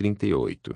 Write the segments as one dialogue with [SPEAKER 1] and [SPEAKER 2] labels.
[SPEAKER 1] 38.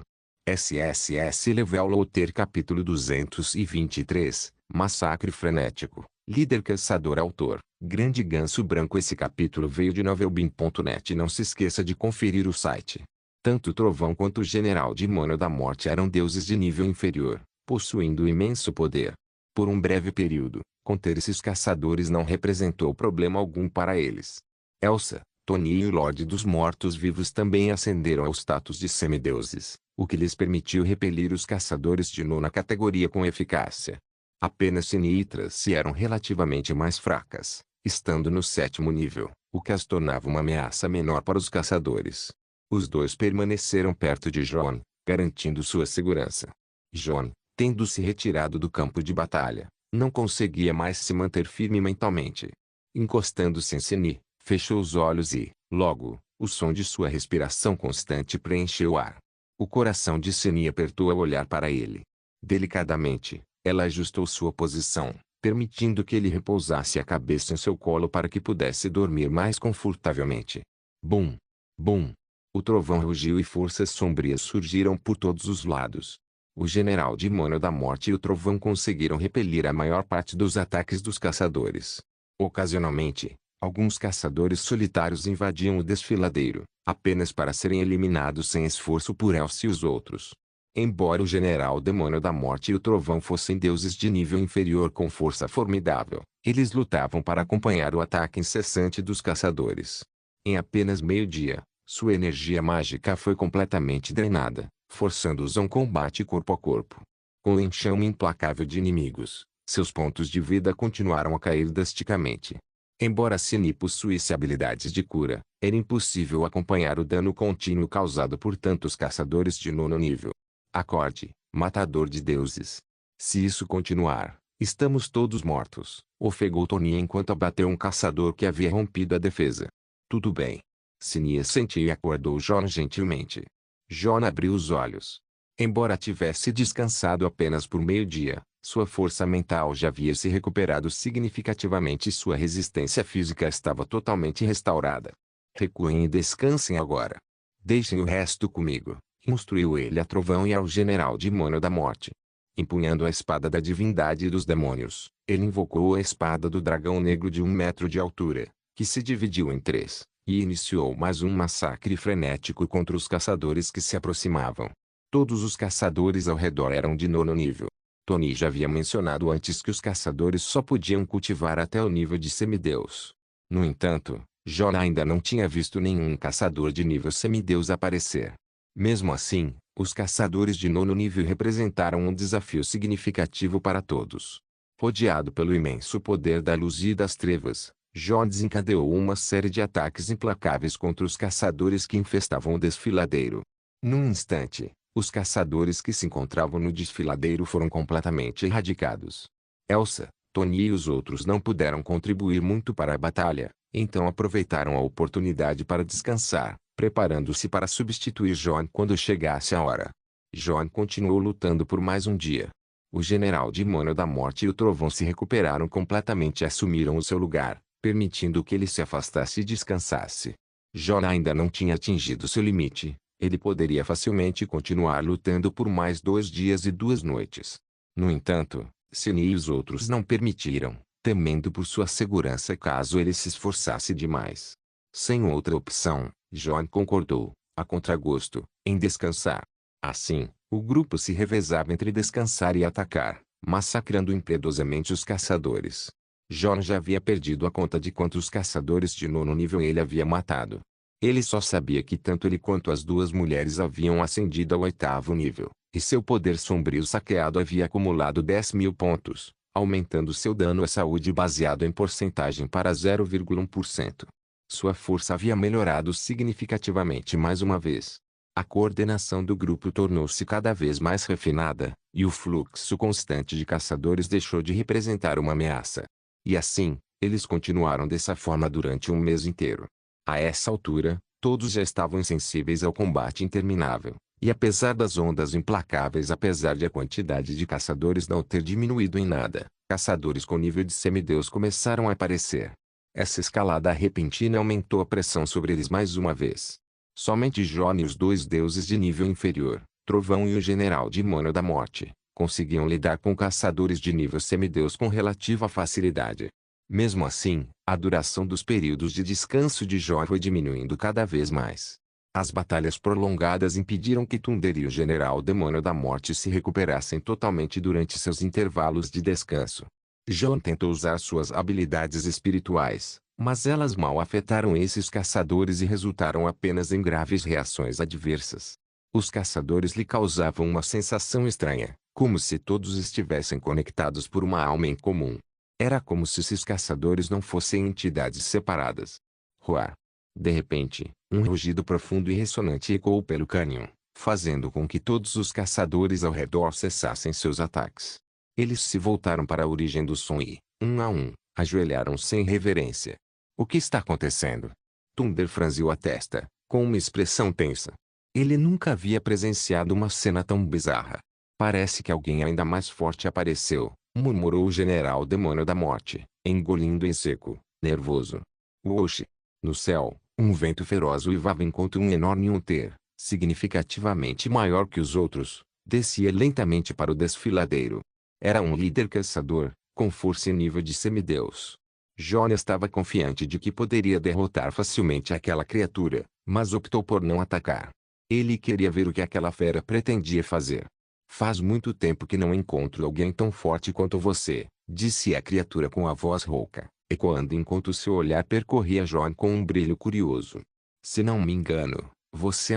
[SPEAKER 1] SSS Level Loader Capítulo 223, Massacre Frenético. Líder Caçador. Autor, Grande Ganso Branco. Esse capítulo veio de novelbean.net. Não se esqueça de conferir o site. Tanto o Trovão quanto o General Demônio da Morte eram deuses de nível inferior, possuindo imenso poder. Por um breve período, conter esses caçadores não representou problema algum para eles. Elsa, Tony e o Lorde dos Mortos-Vivos também ascenderam ao status de semideuses, o que lhes permitiu repelir os caçadores de nona categoria com eficácia. Apenas Cine e Tracy eram relativamente mais fracas, estando no 7º nível, o que as tornava uma ameaça menor para os caçadores. Os dois permaneceram perto de John, garantindo sua segurança. John, tendo se retirado do campo de batalha, não conseguia mais se manter firme mentalmente. Encostando-se em Cine, fechou os olhos e, logo, o som de sua respiração constante preencheu o ar. O coração de Cine apertou ao olhar para ele. Delicadamente, ela ajustou sua posição, permitindo que ele repousasse a cabeça em seu colo para que pudesse dormir mais confortavelmente. Bum! Bum! O trovão rugiu e forças sombrias surgiram por todos os lados. O General Demônio da Morte e o Trovão conseguiram repelir a maior parte dos ataques dos caçadores. Ocasionalmente, alguns caçadores solitários invadiam o desfiladeiro, apenas para serem eliminados sem esforço por Elsa e os outros. Embora o General Demônio da Morte e o Trovão fossem deuses de nível inferior com força formidável, eles lutavam para acompanhar o ataque incessante dos caçadores. Em apenas meio-dia, sua energia mágica foi completamente drenada, forçando-os a um combate corpo a corpo. Com o enxame implacável de inimigos, seus pontos de vida continuaram a cair drasticamente. Embora Cine possuísse habilidades de cura, era impossível acompanhar o dano contínuo causado por tantos caçadores de nono nível. Acorde, matador de deuses. Se isso continuar, estamos todos mortos, ofegou Tony enquanto abateu um caçador que havia rompido a defesa. Tudo bem. Cine assentiu e acordou John gentilmente. John abriu os olhos. Embora tivesse descansado apenas por meio-dia, sua força mental já havia se recuperado significativamente e sua resistência física estava totalmente restaurada. Recuem e descansem agora. Deixem o resto comigo, instruiu ele a Trovão e ao General Demônio da Morte. Empunhando a espada da divindade e dos demônios, ele invocou a espada do dragão negro de 1 metro de altura, que se dividiu em 3, e iniciou mais um massacre frenético contra os caçadores que se aproximavam. Todos os caçadores ao redor eram de nono nível. Tony já havia mencionado antes que os caçadores só podiam cultivar até o nível de semideus. No entanto, John ainda não tinha visto nenhum caçador de nível semideus aparecer. Mesmo assim, os caçadores de nono nível representaram um desafio significativo para todos. Rodeado pelo imenso poder da luz e das trevas, John desencadeou uma série de ataques implacáveis contra os caçadores que infestavam o desfiladeiro. Num instante, os caçadores que se encontravam no desfiladeiro foram completamente erradicados. Elsa, Tony e os outros não puderam contribuir muito para a batalha, então aproveitaram a oportunidade para descansar, preparando-se para substituir John quando chegasse a hora. John continuou lutando por mais um dia. O General Demônio da Morte e o Trovão se recuperaram completamente e assumiram o seu lugar, permitindo que ele se afastasse e descansasse. John ainda não tinha atingido seu limite. Ele poderia facilmente continuar lutando por mais 2 dias e 2 noites. No entanto, Cine e os outros não permitiram, temendo por sua segurança caso ele se esforçasse demais. Sem outra opção, John concordou, a contragosto, em descansar. Assim, o grupo se revezava entre descansar e atacar, massacrando impiedosamente os caçadores. John já havia perdido a conta de quantos caçadores de nono nível ele havia matado. Ele só sabia que tanto ele quanto as 2 mulheres haviam ascendido ao 8º nível, e seu poder sombrio saqueado havia acumulado 10.000 pontos, aumentando seu dano à saúde baseado em porcentagem para 0,1%. Sua força havia melhorado significativamente mais uma vez. A coordenação do grupo tornou-se cada vez mais refinada, e o fluxo constante de caçadores deixou de representar uma ameaça. E assim, eles continuaram dessa forma durante um mês inteiro. A essa altura, todos já estavam insensíveis ao combate interminável, e apesar das ondas implacáveis, apesar de a quantidade de caçadores não ter diminuído em nada, caçadores com nível de semideus começaram a aparecer. Essa escalada repentina aumentou a pressão sobre eles mais uma vez. Somente John e os dois deuses de nível inferior, Trovão e o General Demônio da Morte, conseguiam lidar com caçadores de nível semideus com relativa facilidade. Mesmo assim, a duração dos períodos de descanso de John foi diminuindo cada vez mais. As batalhas prolongadas impediram que Thunder e o General Demônio da Morte se recuperassem totalmente durante seus intervalos de descanso. John tentou usar suas habilidades espirituais, mas elas mal afetaram esses caçadores e resultaram apenas em graves reações adversas. Os caçadores lhe causavam uma sensação estranha, como se todos estivessem conectados por uma alma em comum. Era como se esses caçadores não fossem entidades separadas. Roar. De repente, um rugido profundo e ressonante ecoou pelo cânion, fazendo com que todos os caçadores ao redor cessassem seus ataques. Eles se voltaram para a origem do som e, um a um, ajoelharam-se em reverência. O que está acontecendo? Thunder franziu a testa, com uma expressão tensa. Ele nunca havia presenciado uma cena tão bizarra. Parece que alguém ainda mais forte apareceu, murmurou o General Demônio da Morte, engolindo em seco, nervoso. Oxi! No céu, um vento feroz uivava enquanto um enorme Unter, significativamente maior que os outros, descia lentamente para o desfiladeiro. Era um líder caçador, com força e nível de semideus. John estava confiante de que poderia derrotar facilmente aquela criatura, mas optou por não atacar. Ele queria ver o que aquela fera pretendia fazer. Faz muito tempo que não encontro alguém tão forte quanto você, disse a criatura com a voz rouca, ecoando enquanto seu olhar percorria John com um brilho curioso. Se não me engano, você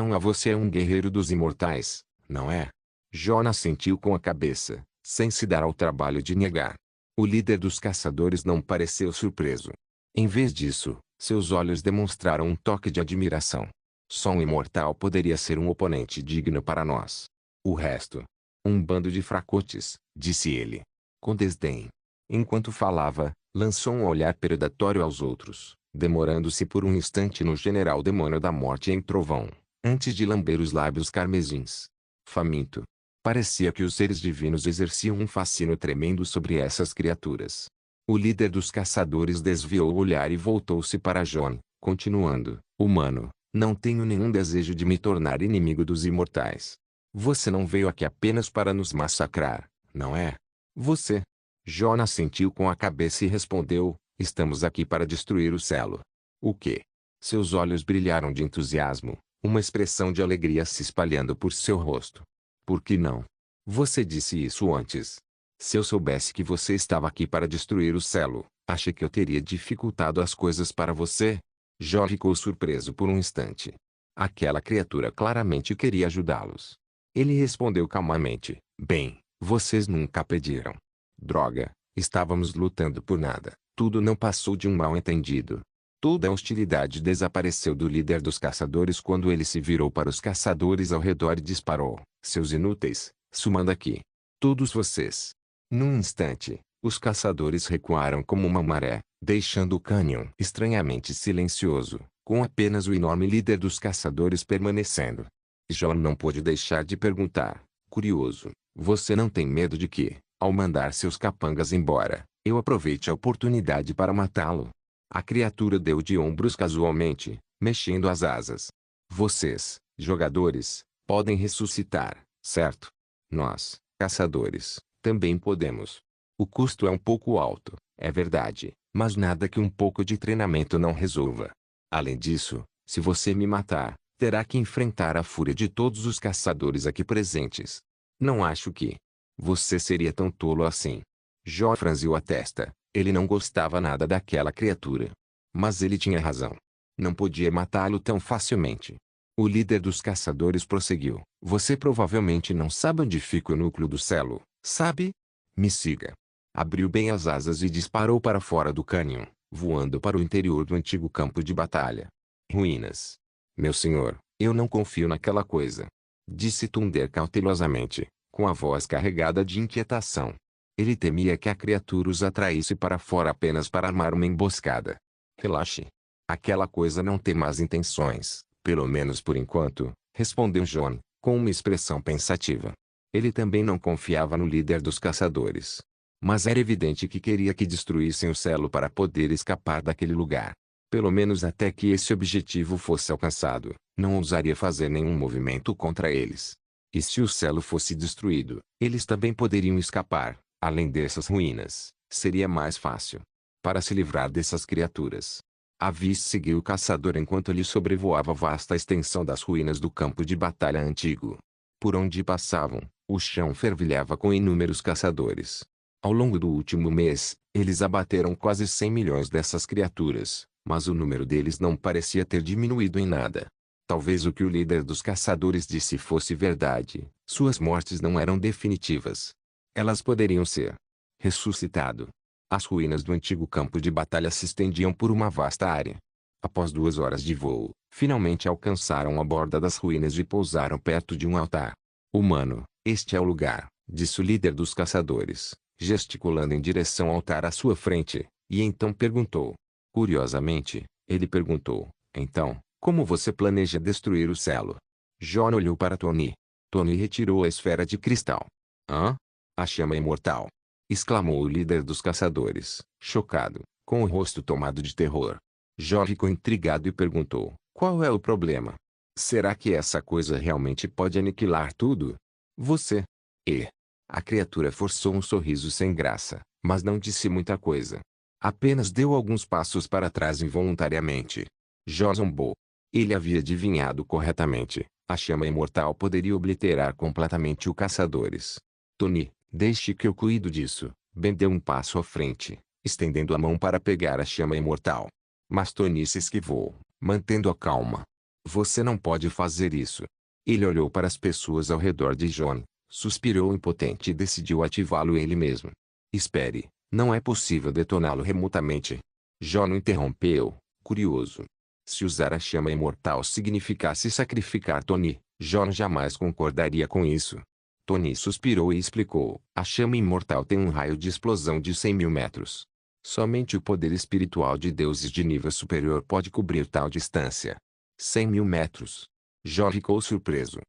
[SPEAKER 1] é um guerreiro dos imortais, não é? John assentiu com a cabeça, sem se dar ao trabalho de negar. O líder dos caçadores não pareceu surpreso. Em vez disso, seus olhos demonstraram um toque de admiração. Só um imortal poderia ser um oponente digno para nós. O resto, um bando de fracotes, disse ele, com desdém. Enquanto falava, lançou um olhar predatório aos outros, demorando-se por um instante no General Demônio da Morte em Trovão, antes de lamber os lábios carmesins. Faminto. Parecia que os seres divinos exerciam um fascínio tremendo sobre essas criaturas. O líder dos caçadores desviou o olhar e voltou-se para John, continuando: Humano, não tenho nenhum desejo de me tornar inimigo dos imortais. Você não veio aqui apenas para nos massacrar, não é? Você? John assentiu com a cabeça e respondeu: Estamos aqui para destruir o Celo. O quê? Seus olhos brilharam de entusiasmo, uma expressão de alegria se espalhando por seu rosto. Por que não? Você disse isso antes. Se eu soubesse que você estava aqui para destruir o Celo, achei que eu teria dificultado as coisas para você? John ficou surpreso por um instante. Aquela criatura claramente queria ajudá-los. Ele respondeu calmamente: Bem, vocês nunca pediram. Droga, estávamos lutando por nada. Tudo não passou de um mal-entendido. Toda a hostilidade desapareceu do líder dos caçadores quando ele se virou para os caçadores ao redor e disparou: Seus inúteis, sumam daqui. Todos vocês. Num instante, os caçadores recuaram como uma maré, deixando o cânion estranhamente silencioso, com apenas o enorme líder dos caçadores permanecendo. John não pôde deixar de perguntar, curioso: Você não tem medo de que, ao mandar seus capangas embora, eu aproveite a oportunidade para matá-lo? A criatura deu de ombros casualmente, mexendo as asas. Vocês, jogadores, podem ressuscitar, certo? Nós, caçadores, também podemos. O custo é um pouco alto, é verdade, mas nada que um pouco de treinamento não resolva. Além disso, se você me matar, terá que enfrentar a fúria de todos os caçadores aqui presentes. Não acho que você seria tão tolo assim. John franziu a testa. Ele não gostava nada daquela criatura. Mas ele tinha razão. Não podia matá-lo tão facilmente. O líder dos caçadores prosseguiu: Você provavelmente não sabe onde fica o núcleo do Celo, sabe? Me siga. Abriu bem as asas e disparou para fora do cânion, voando para o interior do antigo campo de batalha. Ruínas. Meu senhor, eu não confio naquela coisa, disse Thunder cautelosamente, com a voz carregada de inquietação. Ele temia que a criatura os atraísse para fora apenas para armar uma emboscada. Relaxe. Aquela coisa não tem más intenções, pelo menos por enquanto, respondeu John, com uma expressão pensativa. Ele também não confiava no líder dos caçadores. Mas era evidente que queria que destruíssem o Celo para poder escapar daquele lugar. Pelo menos até que esse objetivo fosse alcançado, não ousaria fazer nenhum movimento contra eles. E se o selo fosse destruído, eles também poderiam escapar. Além dessas ruínas, seria mais fácil para se livrar dessas criaturas. Avis seguiu o caçador enquanto ele sobrevoava a vasta extensão das ruínas do campo de batalha antigo. Por onde passavam, o chão fervilhava com inúmeros caçadores. Ao longo do último mês, eles abateram quase 100 milhões dessas criaturas, mas o número deles não parecia ter diminuído em nada. Talvez o que o líder dos caçadores disse fosse verdade. Suas mortes não eram definitivas. Elas poderiam ser ressuscitado. As ruínas do antigo campo de batalha se estendiam por uma vasta área. Após 2 horas de voo, finalmente alcançaram a borda das ruínas e pousaram perto de um altar. Humano, este é o lugar, disse o líder dos caçadores, gesticulando em direção ao altar à sua frente, e então perguntou. Curiosamente, ele perguntou, então, como você planeja destruir o selo? John olhou para Tony. Tony retirou a esfera de cristal. Hã? A chama imortal! Exclamou o líder dos caçadores, chocado, com o rosto tomado de terror. John ficou intrigado e perguntou, qual é o problema? Será que essa coisa realmente pode aniquilar tudo? Você? E? A criatura forçou um sorriso sem graça, mas não disse muita coisa. Apenas deu alguns passos para trás involuntariamente. John zombou. Ele havia adivinhado corretamente. A chama imortal poderia obliterar completamente os caçadores. Tony, deixe que eu cuido disso. Ben deu um passo à frente, estendendo a mão para pegar a chama imortal. Mas Tony se esquivou, mantendo a calma. Você não pode fazer isso. Ele olhou para as pessoas ao redor de John, suspirou impotente e decidiu ativá-lo ele mesmo. Espere, não é possível detoná-lo remotamente. John o interrompeu, curioso. Se usar a chama imortal significasse sacrificar Tony, John jamais concordaria com isso. Tony suspirou e explicou, a chama imortal tem um raio de explosão de 100 mil metros. Somente o poder espiritual de deuses de nível superior pode cobrir tal distância. 100 mil metros. John ficou surpreso.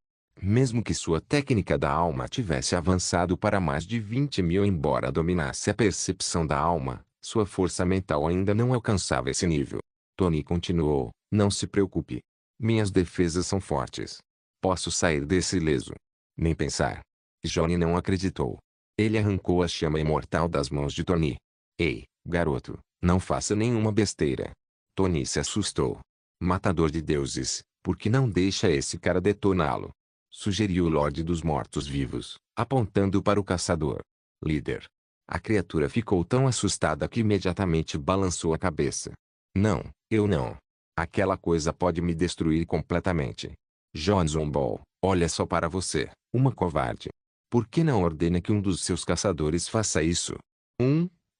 [SPEAKER 1] Mesmo que sua técnica da alma tivesse avançado para mais de 20 mil embora dominasse a percepção da alma, sua força mental ainda não alcançava esse nível. Tony continuou, não se preocupe. Minhas defesas são fortes. Posso sair desse ileso. Nem pensar. Johnny não acreditou. Ele arrancou a chama imortal das mãos de Tony. Ei, garoto, não faça nenhuma besteira. Tony se assustou. Matador de deuses, por que não deixa esse cara detoná-lo? Sugeriu o Lorde dos Mortos-Vivos, apontando para o caçador. Líder. A criatura ficou tão assustada que imediatamente balançou a cabeça. Não, eu não. Aquela coisa pode me destruir completamente. John zombou, olha só para você, uma covarde. Por que não ordena que um dos seus caçadores faça isso?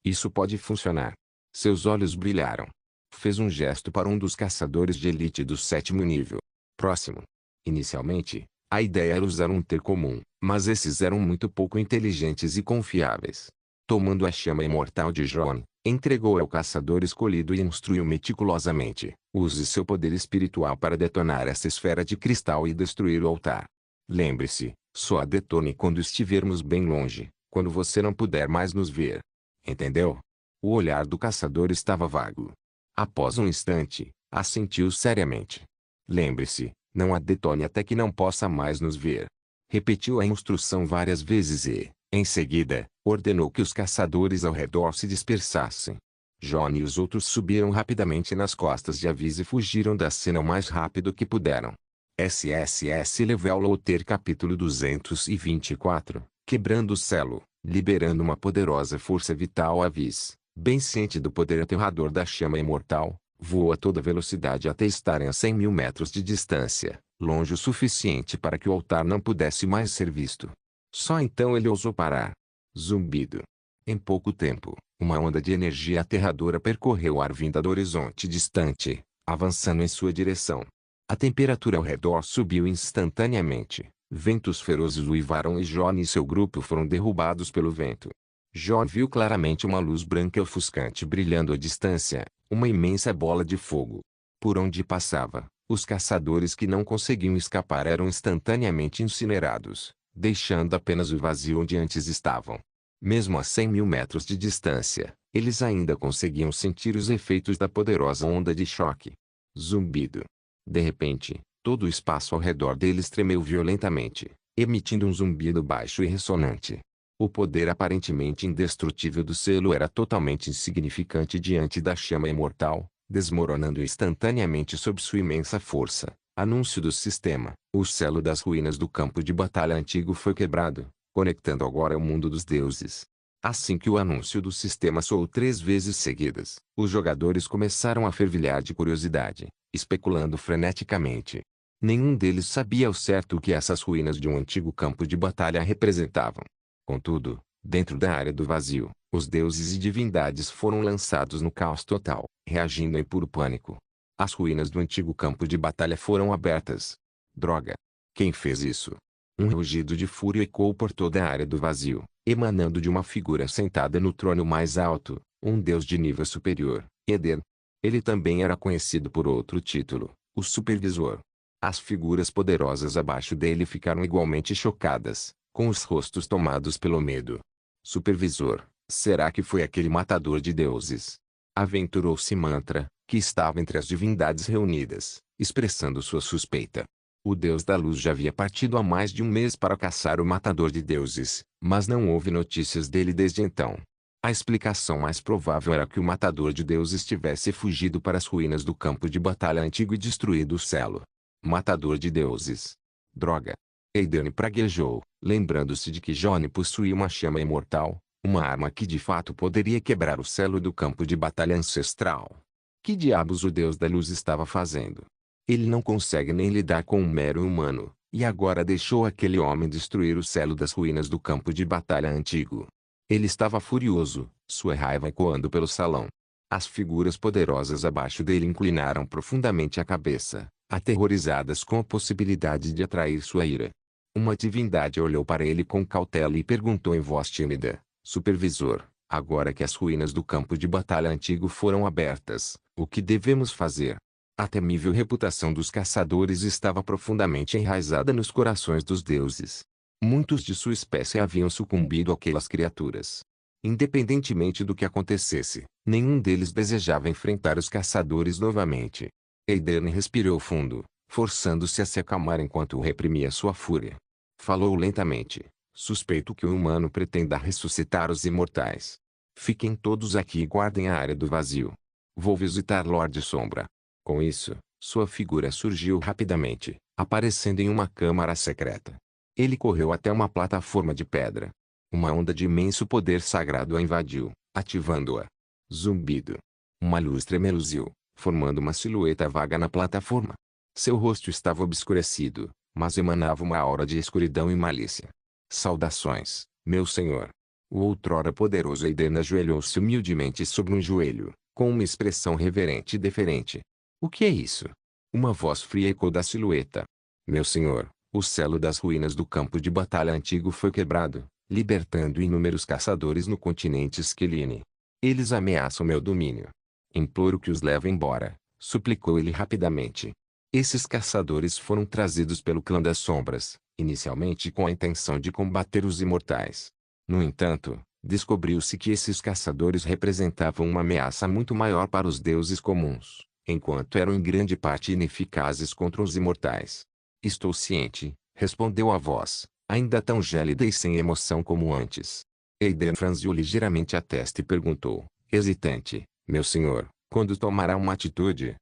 [SPEAKER 1] Isso pode funcionar. Seus olhos brilharam. Fez um gesto para um dos caçadores de elite do 7º nível. Próximo. Inicialmente, a ideia era usar um ter comum, mas esses eram muito pouco inteligentes e confiáveis. Tomando a chama imortal de John, entregou ao caçador escolhido e instruiu meticulosamente. Use seu poder espiritual para detonar essa esfera de cristal e destruir o altar. Lembre-se, só a detone quando estivermos bem longe, quando você não puder mais nos ver. Entendeu? O olhar do caçador estava vago. Após um instante, assentiu seriamente. Lembre-se, não a detone até que não possa mais nos ver. Repetiu a instrução várias vezes e, em seguida, ordenou que os caçadores ao redor se dispersassem. John e os outros subiram rapidamente nas costas de Avis e fugiram da cena o mais rápido que puderam. SSS Level Loader Capítulo 224 Quebrando o selo, liberando uma poderosa força vital. Avis, bem ciente do poder aterrador da chama imortal, voou a toda velocidade até estarem a 100 mil metros de distância, longe o suficiente para que o altar não pudesse mais ser visto. Só então ele ousou parar. Zumbido. Em pouco tempo, uma onda de energia aterradora percorreu o ar vinda do horizonte distante, avançando em sua direção. A temperatura ao redor subiu instantaneamente. Ventos ferozes uivaram e John e seu grupo foram derrubados pelo vento. John viu claramente uma luz branca ofuscante brilhando à distância, uma imensa bola de fogo. Por onde passava, os caçadores que não conseguiam escapar eram instantaneamente incinerados, deixando apenas o vazio onde antes estavam. Mesmo a 100 mil metros de distância, eles ainda conseguiam sentir os efeitos da poderosa onda de choque. Zumbido. De repente, todo o espaço ao redor deles tremeu violentamente, emitindo um zumbido baixo e ressonante. O poder aparentemente indestrutível do selo era totalmente insignificante diante da chama imortal, desmoronando instantaneamente sob sua imensa força. Anúncio do sistema. O selo das ruínas do campo de batalha antigo foi quebrado, conectando agora o mundo dos deuses. Assim que o anúncio do sistema soou 3 vezes seguidas, os jogadores começaram a fervilhar de curiosidade, especulando freneticamente. Nenhum deles sabia ao certo o que essas ruínas de um antigo campo de batalha representavam. Contudo, dentro da área do vazio, os deuses e divindades foram lançados no caos total, reagindo em puro pânico. As ruínas do antigo campo de batalha foram abertas. Droga! Quem fez isso? Um rugido de fúria ecoou por toda a área do vazio, emanando de uma figura sentada no trono mais alto, um deus de nível superior, Eder. Ele também era conhecido por outro título, o Supervisor. As figuras poderosas abaixo dele ficaram igualmente chocadas, com os rostos tomados pelo medo. Supervisor, será que foi aquele matador de deuses? Aventurou-se Mantra, que estava entre as divindades reunidas, expressando sua suspeita. O deus da luz já havia partido há mais de um mês para caçar o matador de deuses, mas não houve notícias dele desde então. A explicação mais provável era que o matador de deuses tivesse fugido para as ruínas do campo de batalha antigo e destruído o selo. Matador de deuses. Droga! Eidane praguejou, lembrando-se de que Johnny possuía uma chama imortal, uma arma que de fato poderia quebrar o selo do campo de batalha ancestral. Que diabos o deus da luz estava fazendo? Ele não consegue nem lidar com um mero humano, e agora deixou aquele homem destruir o selo das ruínas do campo de batalha antigo. Ele estava furioso, sua raiva ecoando pelo salão. As figuras poderosas abaixo dele inclinaram profundamente a cabeça, aterrorizadas com a possibilidade de atrair sua ira. Uma divindade olhou para ele com cautela e perguntou em voz tímida: Supervisor, agora que as ruínas do campo de batalha antigo foram abertas, o que devemos fazer? A temível reputação dos caçadores estava profundamente enraizada nos corações dos deuses. Muitos de sua espécie haviam sucumbido àquelas criaturas. Independentemente do que acontecesse, nenhum deles desejava enfrentar os caçadores novamente. Eidane respirou fundo, forçando-se a se acalmar enquanto reprimia sua fúria. Falou lentamente: suspeito que o humano pretenda ressuscitar os imortais. Fiquem todos aqui e guardem a área do vazio. Vou visitar Lorde Sombra. Com isso, sua figura surgiu rapidamente, aparecendo em uma câmara secreta. Ele correu até uma plataforma de pedra. Uma onda de imenso poder sagrado a invadiu, ativando-a. Zumbido. Uma luz tremeluziu, formando uma silhueta vaga na plataforma. Seu rosto estava obscurecido, mas emanava uma aura de escuridão e malícia. Saudações, meu senhor. O outrora poderoso Eidane ajoelhou-se humildemente sobre um joelho, com uma expressão reverente e deferente. O que é isso? Uma voz fria ecoou da silhueta. Meu senhor, o selo das ruínas do campo de batalha antigo foi quebrado, libertando inúmeros caçadores no continente Esquiline. Eles ameaçam meu domínio. Imploro que os leve embora, suplicou ele rapidamente. Esses caçadores foram trazidos pelo Clã das Sombras, inicialmente com a intenção de combater os imortais. No entanto, descobriu-se que esses caçadores representavam uma ameaça muito maior para os deuses comuns, enquanto eram em grande parte ineficazes contra os imortais. Estou ciente, respondeu a voz, ainda tão gélida e sem emoção como antes. Eidane franziu ligeiramente a testa e perguntou, hesitante: meu senhor, quando tomará uma atitude?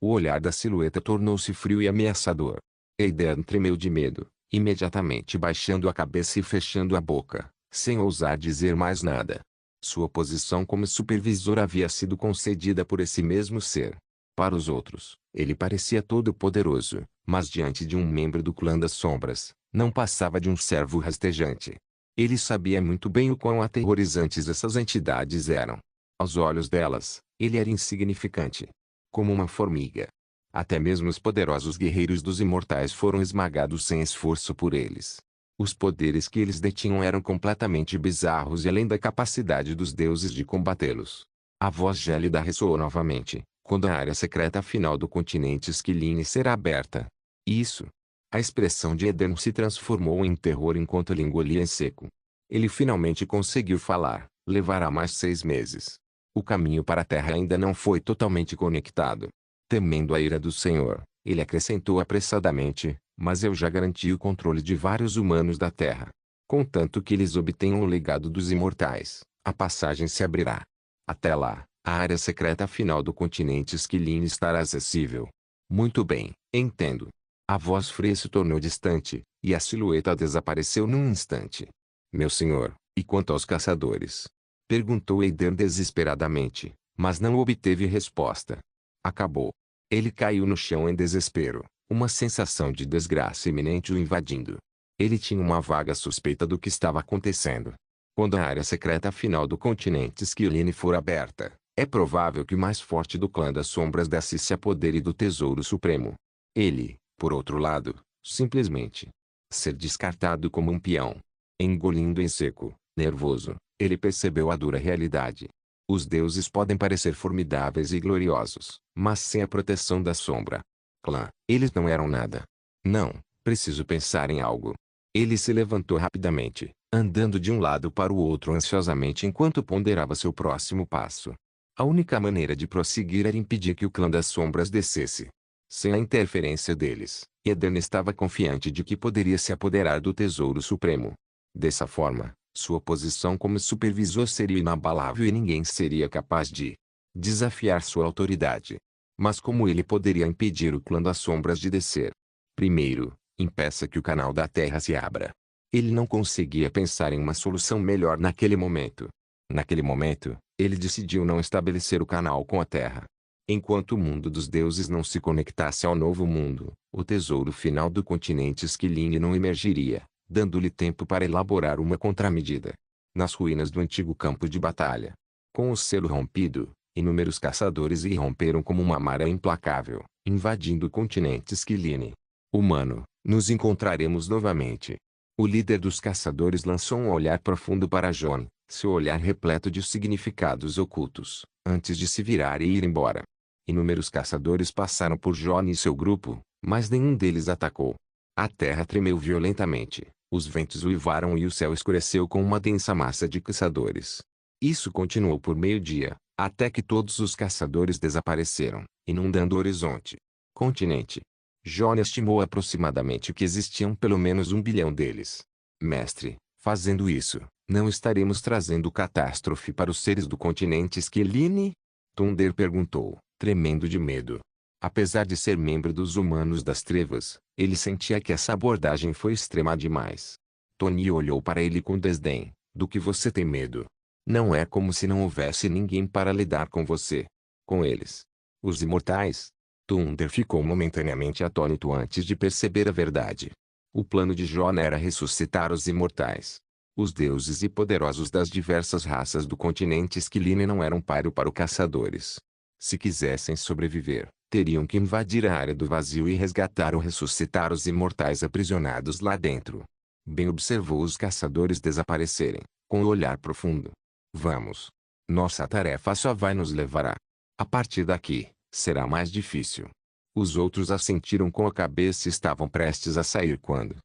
[SPEAKER 1] O olhar da silhueta tornou-se frio e ameaçador. Eidane tremeu de medo, imediatamente baixando a cabeça e fechando a boca, sem ousar dizer mais nada. Sua posição como supervisor havia sido concedida por esse mesmo ser. Para os outros, ele parecia todo-poderoso, mas diante de um membro do Clã das Sombras, não passava de um servo rastejante. Ele sabia muito bem o quão aterrorizantes essas entidades eram. Aos olhos delas, ele era insignificante, como uma formiga. Até mesmo os poderosos guerreiros dos imortais foram esmagados sem esforço por eles. Os poderes que eles detinham eram completamente bizarros e além da capacidade dos deuses de combatê-los. A voz gélida ressoou novamente, quando a área secreta final do continente Esquiline será aberta. Isso. A expressão de Eidane se transformou em terror enquanto ele engolia em seco. Ele finalmente conseguiu falar. Levará mais 6 meses. O caminho para a terra ainda não foi totalmente conectado. Temendo a ira do Senhor, ele acrescentou apressadamente, mas eu já garanti o controle de vários humanos da terra. Contanto que eles obtenham o legado dos imortais, a passagem se abrirá. Até lá, a área secreta final do continente Esquiline estará acessível. Muito bem, entendo. A voz fria se tornou distante, e a silhueta desapareceu num instante. Meu senhor, e quanto aos caçadores? Perguntou Eider desesperadamente, mas não obteve resposta. Acabou. Ele caiu no chão em desespero, uma sensação de desgraça iminente o invadindo. Ele tinha uma vaga suspeita do que estava acontecendo. Quando a área secreta final do continente Esquiline for aberta, é provável que o mais forte do clã das sombras desse se apodere do tesouro supremo. Ele, por outro lado, simplesmente ser descartado como um peão. Engolindo em seco, nervoso, ele percebeu a dura realidade. Os deuses podem parecer formidáveis e gloriosos, mas sem a proteção da sombra. Clã, eles não eram nada. Não, preciso pensar em algo. Ele se levantou rapidamente, andando de um lado para o outro ansiosamente enquanto ponderava seu próximo passo. A única maneira de prosseguir era impedir que o clã das sombras descesse. Sem a interferência deles, Eden estava confiante de que poderia se apoderar do tesouro supremo. Dessa forma, sua posição como supervisor seria inabalável e ninguém seria capaz de desafiar sua autoridade. Mas como ele poderia impedir o clã das sombras de descer? Primeiro, impeça que o canal da terra se abra. Ele não conseguia pensar em uma solução melhor naquele momento. Naquele momento, ele decidiu não estabelecer o canal com a terra. Enquanto o mundo dos deuses não se conectasse ao novo mundo, o tesouro final do continente Esquiline não emergiria, dando-lhe tempo para elaborar uma contramedida. Nas ruínas do antigo campo de batalha, com o selo rompido, inúmeros caçadores irromperam como uma maré implacável, invadindo o continente Esquiline. Humano, nos encontraremos novamente. O líder dos caçadores lançou um olhar profundo para Jon, seu olhar repleto de significados ocultos, antes de se virar e ir embora. Inúmeros caçadores passaram por Jon e seu grupo, mas nenhum deles atacou. A terra tremeu violentamente, os ventos uivaram e o céu escureceu com uma densa massa de caçadores. Isso continuou por meio-dia, até que todos os caçadores desapareceram, inundando o horizonte. Continente. Jon estimou aproximadamente que existiam pelo menos 1 bilhão deles. Mestre, fazendo isso, não estaremos trazendo catástrofe para os seres do continente Esquiline? Thunder perguntou, tremendo de medo. Apesar de ser membro dos Humanos das Trevas, ele sentia que essa abordagem foi extrema demais. Tony olhou para ele com desdém. Do que você tem medo? Não é como se não houvesse ninguém para lidar com você. Com eles. Os imortais? Thunder ficou momentaneamente atônito antes de perceber a verdade. O plano de Jon era ressuscitar os imortais. Os deuses e poderosos das diversas raças do continente Esquiline não eram páreo para os caçadores. Se quisessem sobreviver, teriam que invadir a área do vazio e resgatar ou ressuscitar os imortais aprisionados lá dentro. Bem observou os caçadores desaparecerem, com o olhar profundo. Vamos. Nossa tarefa só vai nos levar a partir daqui, será mais difícil. Os outros assentiram com a cabeça e estavam prestes a sair quando...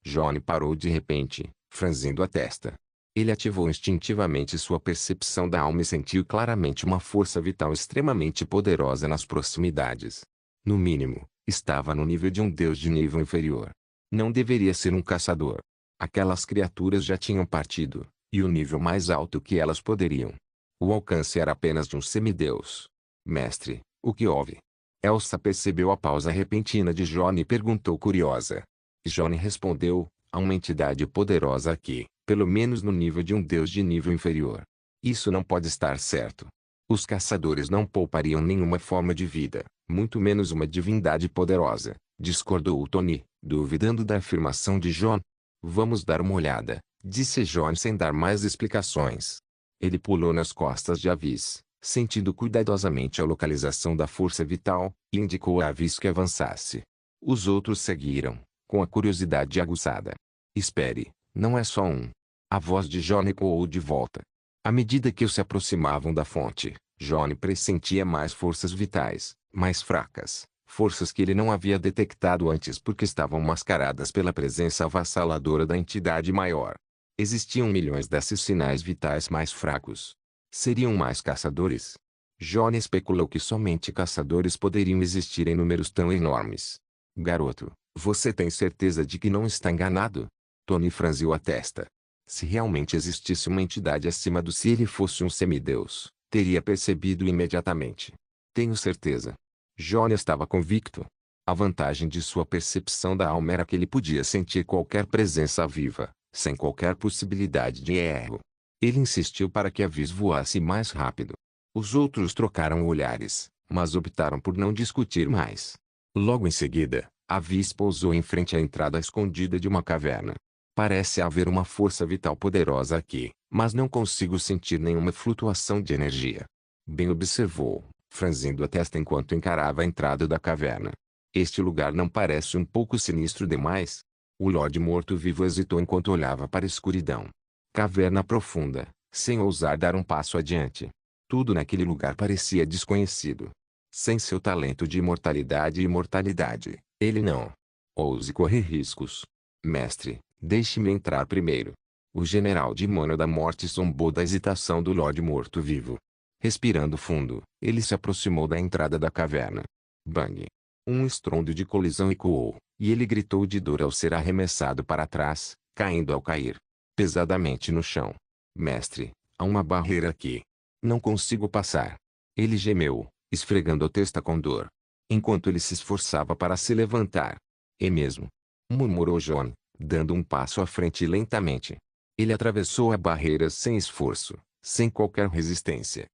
[SPEAKER 1] Jon parou de repente, franzindo a testa. Ele ativou instintivamente sua percepção da alma e sentiu claramente uma força vital extremamente poderosa nas proximidades. No mínimo, estava no nível de um deus de nível inferior. Não deveria ser um caçador. Aquelas criaturas já tinham partido, e o nível mais alto que elas poderiam. O alcance era apenas de um semideus. Mestre, o que houve? Elsa percebeu a pausa repentina de Jon e perguntou curiosa. Jon respondeu, há uma entidade poderosa aqui, pelo menos no nível de um deus de nível inferior. Isso não pode estar certo. Os caçadores não poupariam nenhuma forma de vida, muito menos uma divindade poderosa, discordou Tony, duvidando da afirmação de Jon. Vamos dar uma olhada, disse Jon sem dar mais explicações. Ele pulou nas costas de Avis, sentindo cuidadosamente a localização da força vital, e indicou a Avis que avançasse. Os outros seguiram, com a curiosidade aguçada. Espere, não é só um. A voz de Jon ecoou de volta. À medida que se aproximavam da fonte, Jon pressentia mais forças vitais, mais fracas, forças que ele não havia detectado antes porque estavam mascaradas pela presença avassaladora da entidade maior. Existiam milhões desses sinais vitais mais fracos. Seriam mais caçadores? John especulou que somente caçadores poderiam existir em números tão enormes. Garoto, você tem certeza de que não está enganado? Tony franziu a testa. Se realmente existisse uma entidade acima do se ele fosse um semideus, teria percebido imediatamente. Tenho certeza. John estava convicto. A vantagem de sua percepção da alma era que ele podia sentir qualquer presença viva, sem qualquer possibilidade de erro. Ele insistiu para que a Vis voasse mais rápido. Os outros trocaram olhares, mas optaram por não discutir mais. Logo em seguida, a Vis pousou em frente à entrada escondida de uma caverna. Parece haver uma força vital poderosa aqui, mas não consigo sentir nenhuma flutuação de energia. Bem observou, franzindo a testa enquanto encarava a entrada da caverna. Este lugar não parece um pouco sinistro demais? O Lorde Morto-Vivo hesitou enquanto olhava para a escuridão. Caverna profunda, sem ousar dar um passo adiante. Tudo naquele lugar parecia desconhecido. Sem seu talento de imortalidade e imortalidade, ele não ouse correr riscos. Mestre, deixe-me entrar primeiro. O general Demônio da Morte zombou da hesitação do Lorde Morto-Vivo. Respirando fundo, ele se aproximou da entrada da caverna. Bang! Um estrondo de colisão ecoou, e ele gritou de dor ao ser arremessado para trás, caindo ao cair pesadamente no chão. Mestre, há uma barreira aqui. Não consigo passar. Ele gemeu, esfregando a testa com dor, enquanto ele se esforçava para se levantar. É mesmo? Murmurou John, dando um passo à frente lentamente. Ele atravessou a barreira sem esforço, sem qualquer resistência.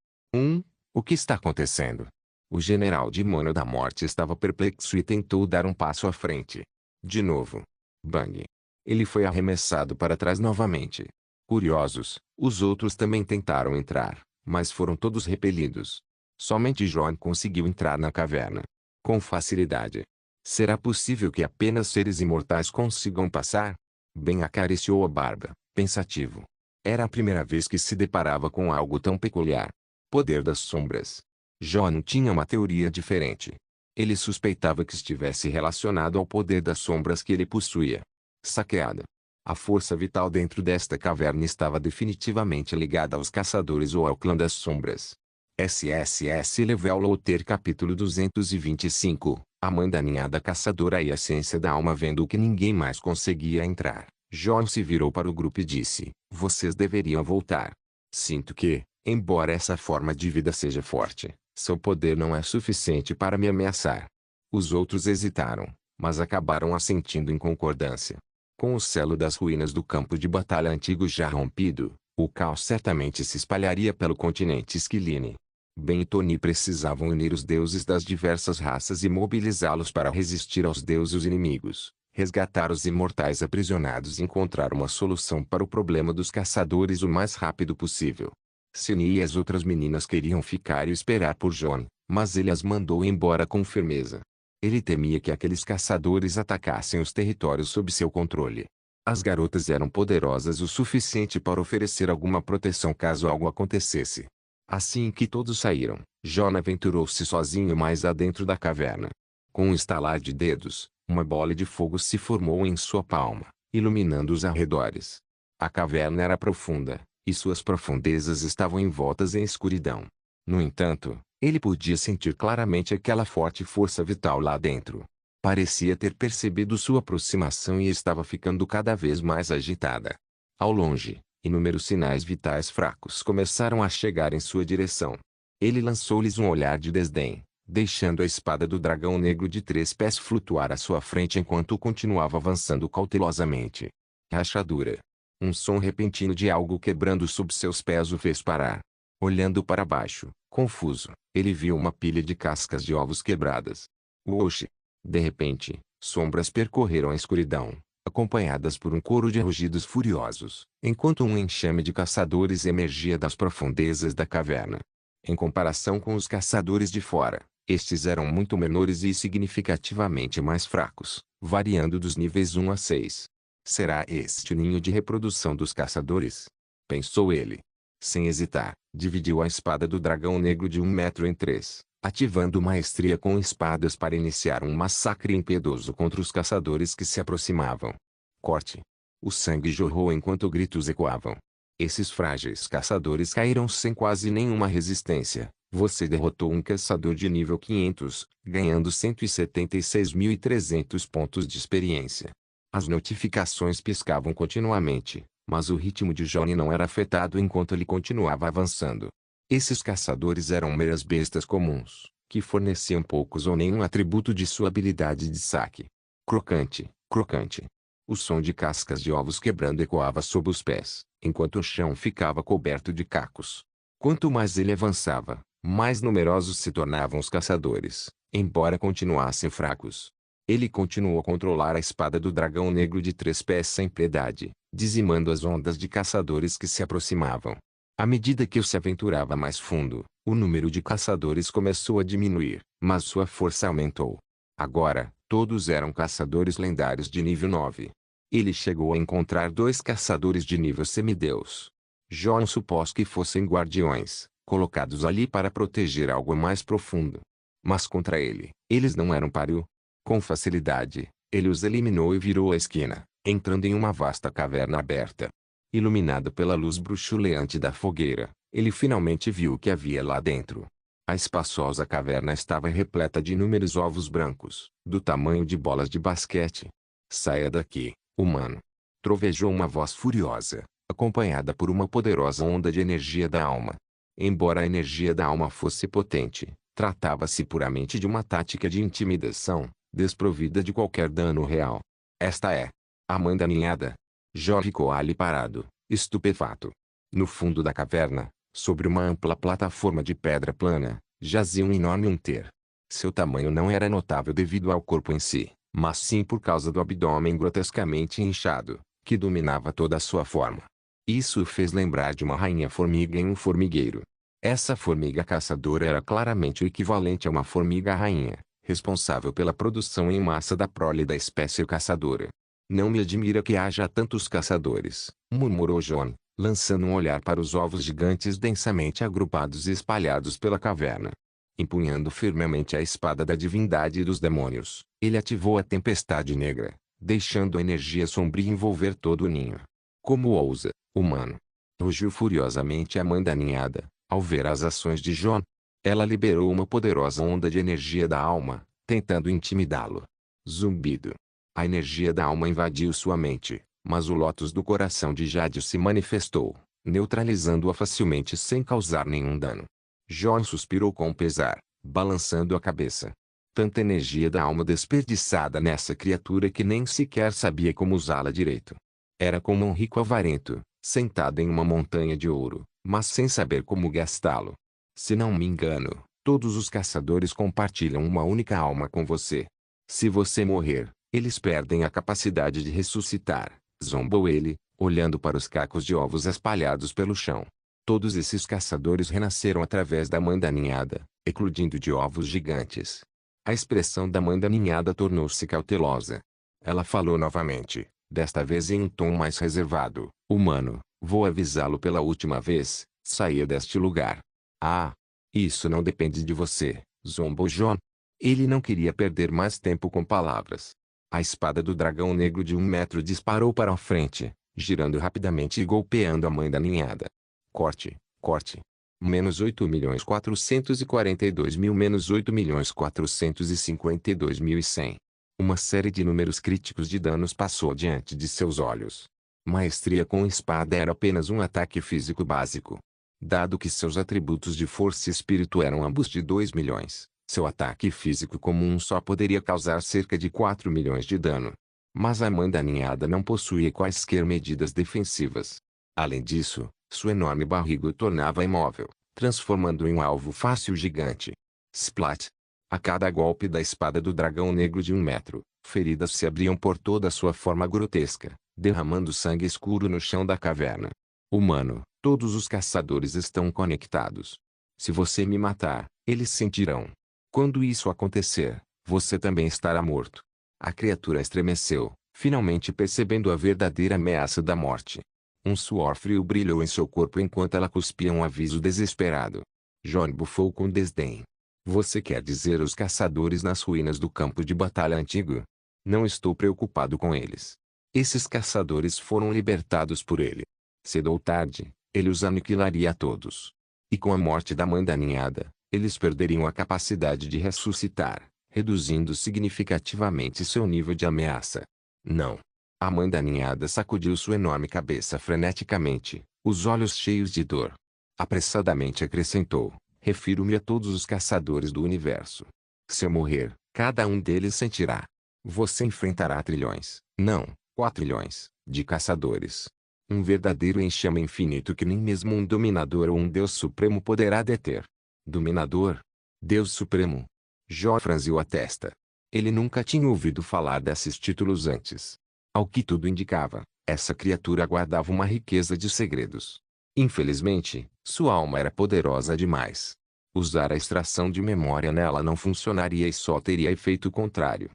[SPEAKER 1] O que está acontecendo? O general Demônio da Morte estava perplexo e tentou dar um passo à frente. De novo. Bang! Ele foi arremessado para trás novamente. Curiosos, os outros também tentaram entrar, mas foram todos repelidos. Somente John conseguiu entrar na caverna. Com facilidade. Será possível que apenas seres imortais consigam passar? Ben acariciou a barba, pensativo. Era a primeira vez que se deparava com algo tão peculiar. Poder das sombras. John tinha uma teoria diferente. Ele suspeitava que estivesse relacionado ao poder das sombras que ele possuía. Saqueada. A força vital dentro desta caverna estava definitivamente ligada aos caçadores ou ao clã das sombras. SSS Level Loter Capítulo 225. A mãe da ninhada caçadora e a ciência da alma. Vendo que ninguém mais conseguia entrar, John se virou para o grupo e disse: vocês deveriam voltar. Sinto que, embora essa forma de vida seja forte, seu poder não é suficiente para me ameaçar. Os outros hesitaram, mas acabaram assentindo em concordância. Com o selo das ruínas do campo de batalha antigo já rompido, o caos certamente se espalharia pelo continente Esquiline. Ben e Tony precisavam unir os deuses das diversas raças e mobilizá-los para resistir aos deuses inimigos, resgatar os imortais aprisionados e encontrar uma solução para o problema dos caçadores o mais rápido possível. Cindy e as outras meninas queriam ficar e esperar por John, mas ele as mandou embora com firmeza. Ele temia que aqueles caçadores atacassem os territórios sob seu controle. As garotas eram poderosas o suficiente para oferecer alguma proteção caso algo acontecesse. Assim que todos saíram, John aventurou-se sozinho mais adentro da caverna. Com um estalar de dedos, uma bola de fogo se formou em sua palma, iluminando os arredores. A caverna era profunda, e suas profundezas estavam envoltas em escuridão. No entanto, ele podia sentir claramente aquela forte força vital lá dentro. Parecia ter percebido sua aproximação e estava ficando cada vez mais agitada. Ao longe, inúmeros sinais vitais fracos começaram a chegar em sua direção. Ele lançou-lhes um olhar de desdém, deixando a espada do dragão negro de 3 pés flutuar à sua frente enquanto continuava avançando cautelosamente. Rachadura. Um som repentino de algo quebrando sob seus pés o fez parar. Olhando para baixo, confuso, ele viu uma pilha de cascas de ovos quebradas. Oxe! De repente, sombras percorreram a escuridão, acompanhadas por um coro de rugidos furiosos, enquanto um enxame de caçadores emergia das profundezas da caverna. Em comparação com os caçadores de fora, estes eram muito menores e significativamente mais fracos, variando dos níveis 1 a 6. Será este o ninho de reprodução dos caçadores? Pensou ele. Sem hesitar, dividiu a espada do dragão negro de 1 metro em 3, ativando maestria com espadas para iniciar um massacre impiedoso contra os caçadores que se aproximavam. Corte. O sangue jorrou enquanto gritos ecoavam. Esses frágeis caçadores caíram sem quase nenhuma resistência. Você derrotou um caçador de nível 500, ganhando 176.300 pontos de experiência. As notificações piscavam continuamente, mas o ritmo de Johnny não era afetado enquanto ele continuava avançando. Esses caçadores eram meras bestas comuns, que forneciam poucos ou nenhum atributo de sua habilidade de saque. Crocante, crocante. O som de cascas de ovos quebrando ecoava sob os pés, enquanto o chão ficava coberto de cacos. Quanto mais ele avançava, mais numerosos se tornavam os caçadores, embora continuassem fracos. Ele continuou a controlar a espada do dragão negro de 3 pés sem piedade, dizimando as ondas de caçadores que se aproximavam. À medida que ele se aventurava mais fundo, o número de caçadores começou a diminuir, mas sua força aumentou. Agora, todos eram caçadores lendários de nível 9. Ele chegou a encontrar 2 caçadores de nível semideus. John supôs que fossem guardiões, colocados ali para proteger algo mais profundo. Mas contra ele, eles não eram páreo. Com facilidade, ele os eliminou e virou a esquina, entrando em uma vasta caverna aberta. Iluminado pela luz bruxuleante da fogueira, ele finalmente viu o que havia lá dentro. A espaçosa caverna estava repleta de inúmeros ovos brancos, do tamanho de bolas de basquete. "Saia daqui, humano!" trovejou uma voz furiosa, acompanhada por uma poderosa onda de energia da alma. Embora a energia da alma fosse potente, tratava-se puramente de uma tática de intimidação, desprovida de qualquer dano real. "Esta é a mãe da ninhada." Jó ficou ali parado, estupefato. No fundo da caverna, sobre uma ampla plataforma de pedra plana, jazia um enorme unter. Seu tamanho não era notável devido ao corpo em si, mas sim por causa do abdômen grotescamente inchado, que dominava toda a sua forma. Isso o fez lembrar de uma rainha-formiga em um formigueiro. Essa formiga caçadora era claramente o equivalente a uma formiga-rainha, responsável pela produção em massa da prole da espécie caçadora. "Não me admira que haja tantos caçadores", murmurou John, lançando um olhar para os ovos gigantes densamente agrupados e espalhados pela caverna. Empunhando firmemente a espada da divindade e dos demônios, ele ativou a tempestade negra, deixando a energia sombria envolver todo o ninho. "Como ousa, humano!" rugiu furiosamente a mãe da ninhada, ao ver as ações de John. Ela liberou uma poderosa onda de energia da alma, tentando intimidá-lo. Zumbido. A energia da alma invadiu sua mente, mas o lótus do coração de Jade se manifestou, neutralizando-a facilmente sem causar nenhum dano. John suspirou com pesar, balançando a cabeça. Tanta energia da alma desperdiçada nessa criatura que nem sequer sabia como usá-la direito. Era como um rico avarento, sentado em uma montanha de ouro, mas sem saber como gastá-lo. "Se não me engano, todos os caçadores compartilham uma única alma com você. Se você morrer, eles perdem a capacidade de ressuscitar", zombou ele, olhando para os cacos de ovos espalhados pelo chão. Todos esses caçadores renasceram através da mãe da ninhada, eclodindo de ovos gigantes. A expressão da mãe da ninhada tornou-se cautelosa. Ela falou novamente, desta vez em um tom mais reservado: "Humano, vou avisá-lo pela última vez, saia deste lugar." "Ah, isso não depende de você", zombou John. Ele não queria perder mais tempo com palavras. A espada do dragão negro de 1 metro disparou para a frente, girando rapidamente e golpeando a mãe da ninhada. Corte, corte. -8.442.000 -8.452.100. Uma série de números críticos de danos passou diante de seus olhos. Maestria com espada era apenas um ataque físico básico. Dado que seus atributos de força e espírito eram ambos de 2 milhões, seu ataque físico comum só poderia causar cerca de 4 milhões de dano. Mas a mãe da ninhada não possuía quaisquer medidas defensivas. Além disso, sua enorme barriga o tornava imóvel, transformando-o em um alvo fácil gigante. Splat! A cada golpe da espada do dragão negro de 1 metro, feridas se abriam por toda a sua forma grotesca, derramando sangue escuro no chão da caverna. "Humano, todos os caçadores estão conectados. Se você me matar, eles sentirão. Quando isso acontecer, você também estará morto." A criatura estremeceu, finalmente percebendo a verdadeira ameaça da morte. Um suor frio brilhou em seu corpo enquanto ela cuspia um aviso desesperado. John bufou com desdém. "Você quer dizer os caçadores nas ruínas do campo de batalha antigo? Não estou preocupado com eles. Esses caçadores foram libertados por ele. Cedo ou tarde, ele os aniquilaria a todos. E com a morte da mãe da ninhada, eles perderiam a capacidade de ressuscitar, reduzindo significativamente seu nível de ameaça. Não. A mãe da ninhada sacudiu sua enorme cabeça freneticamente, os olhos cheios de dor. Apressadamente acrescentou: refiro-me a todos os caçadores do universo. Se eu morrer, cada um deles sentirá. Você enfrentará trilhões, não, quatrilhões, de caçadores. Um verdadeiro enxame infinito que nem mesmo um dominador ou um Deus Supremo poderá deter. Dominador? Deus Supremo? Jó franziu a testa. Ele nunca tinha ouvido falar desses títulos antes. Ao que tudo indicava, essa criatura guardava uma riqueza de segredos. Infelizmente, sua alma era poderosa demais. Usar a extração de memória nela não funcionaria e só teria efeito contrário.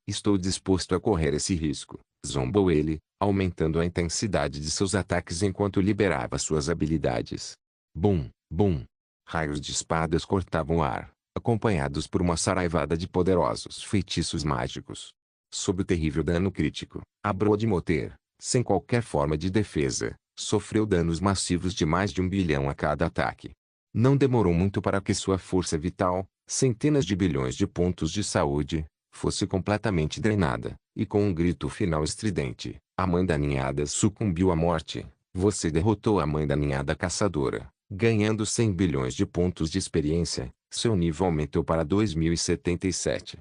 [SPEAKER 1] Estou disposto a correr esse risco, zombou ele, aumentando a intensidade de seus ataques enquanto liberava suas habilidades. Bum, bum. Raios de espadas cortavam o ar, acompanhados por uma saraivada de poderosos feitiços mágicos. Sob o terrível dano crítico, a Brodmoter, sem qualquer forma de defesa, sofreu danos massivos de mais de 1 bilhão a cada ataque. Não demorou muito para que sua força vital, centenas de bilhões de pontos de saúde, fosse completamente drenada, e com um grito final estridente, a mãe da ninhada sucumbiu à morte. Você derrotou a mãe da ninhada caçadora, ganhando 100 bilhões de pontos de experiência. Seu nível aumentou para 2077.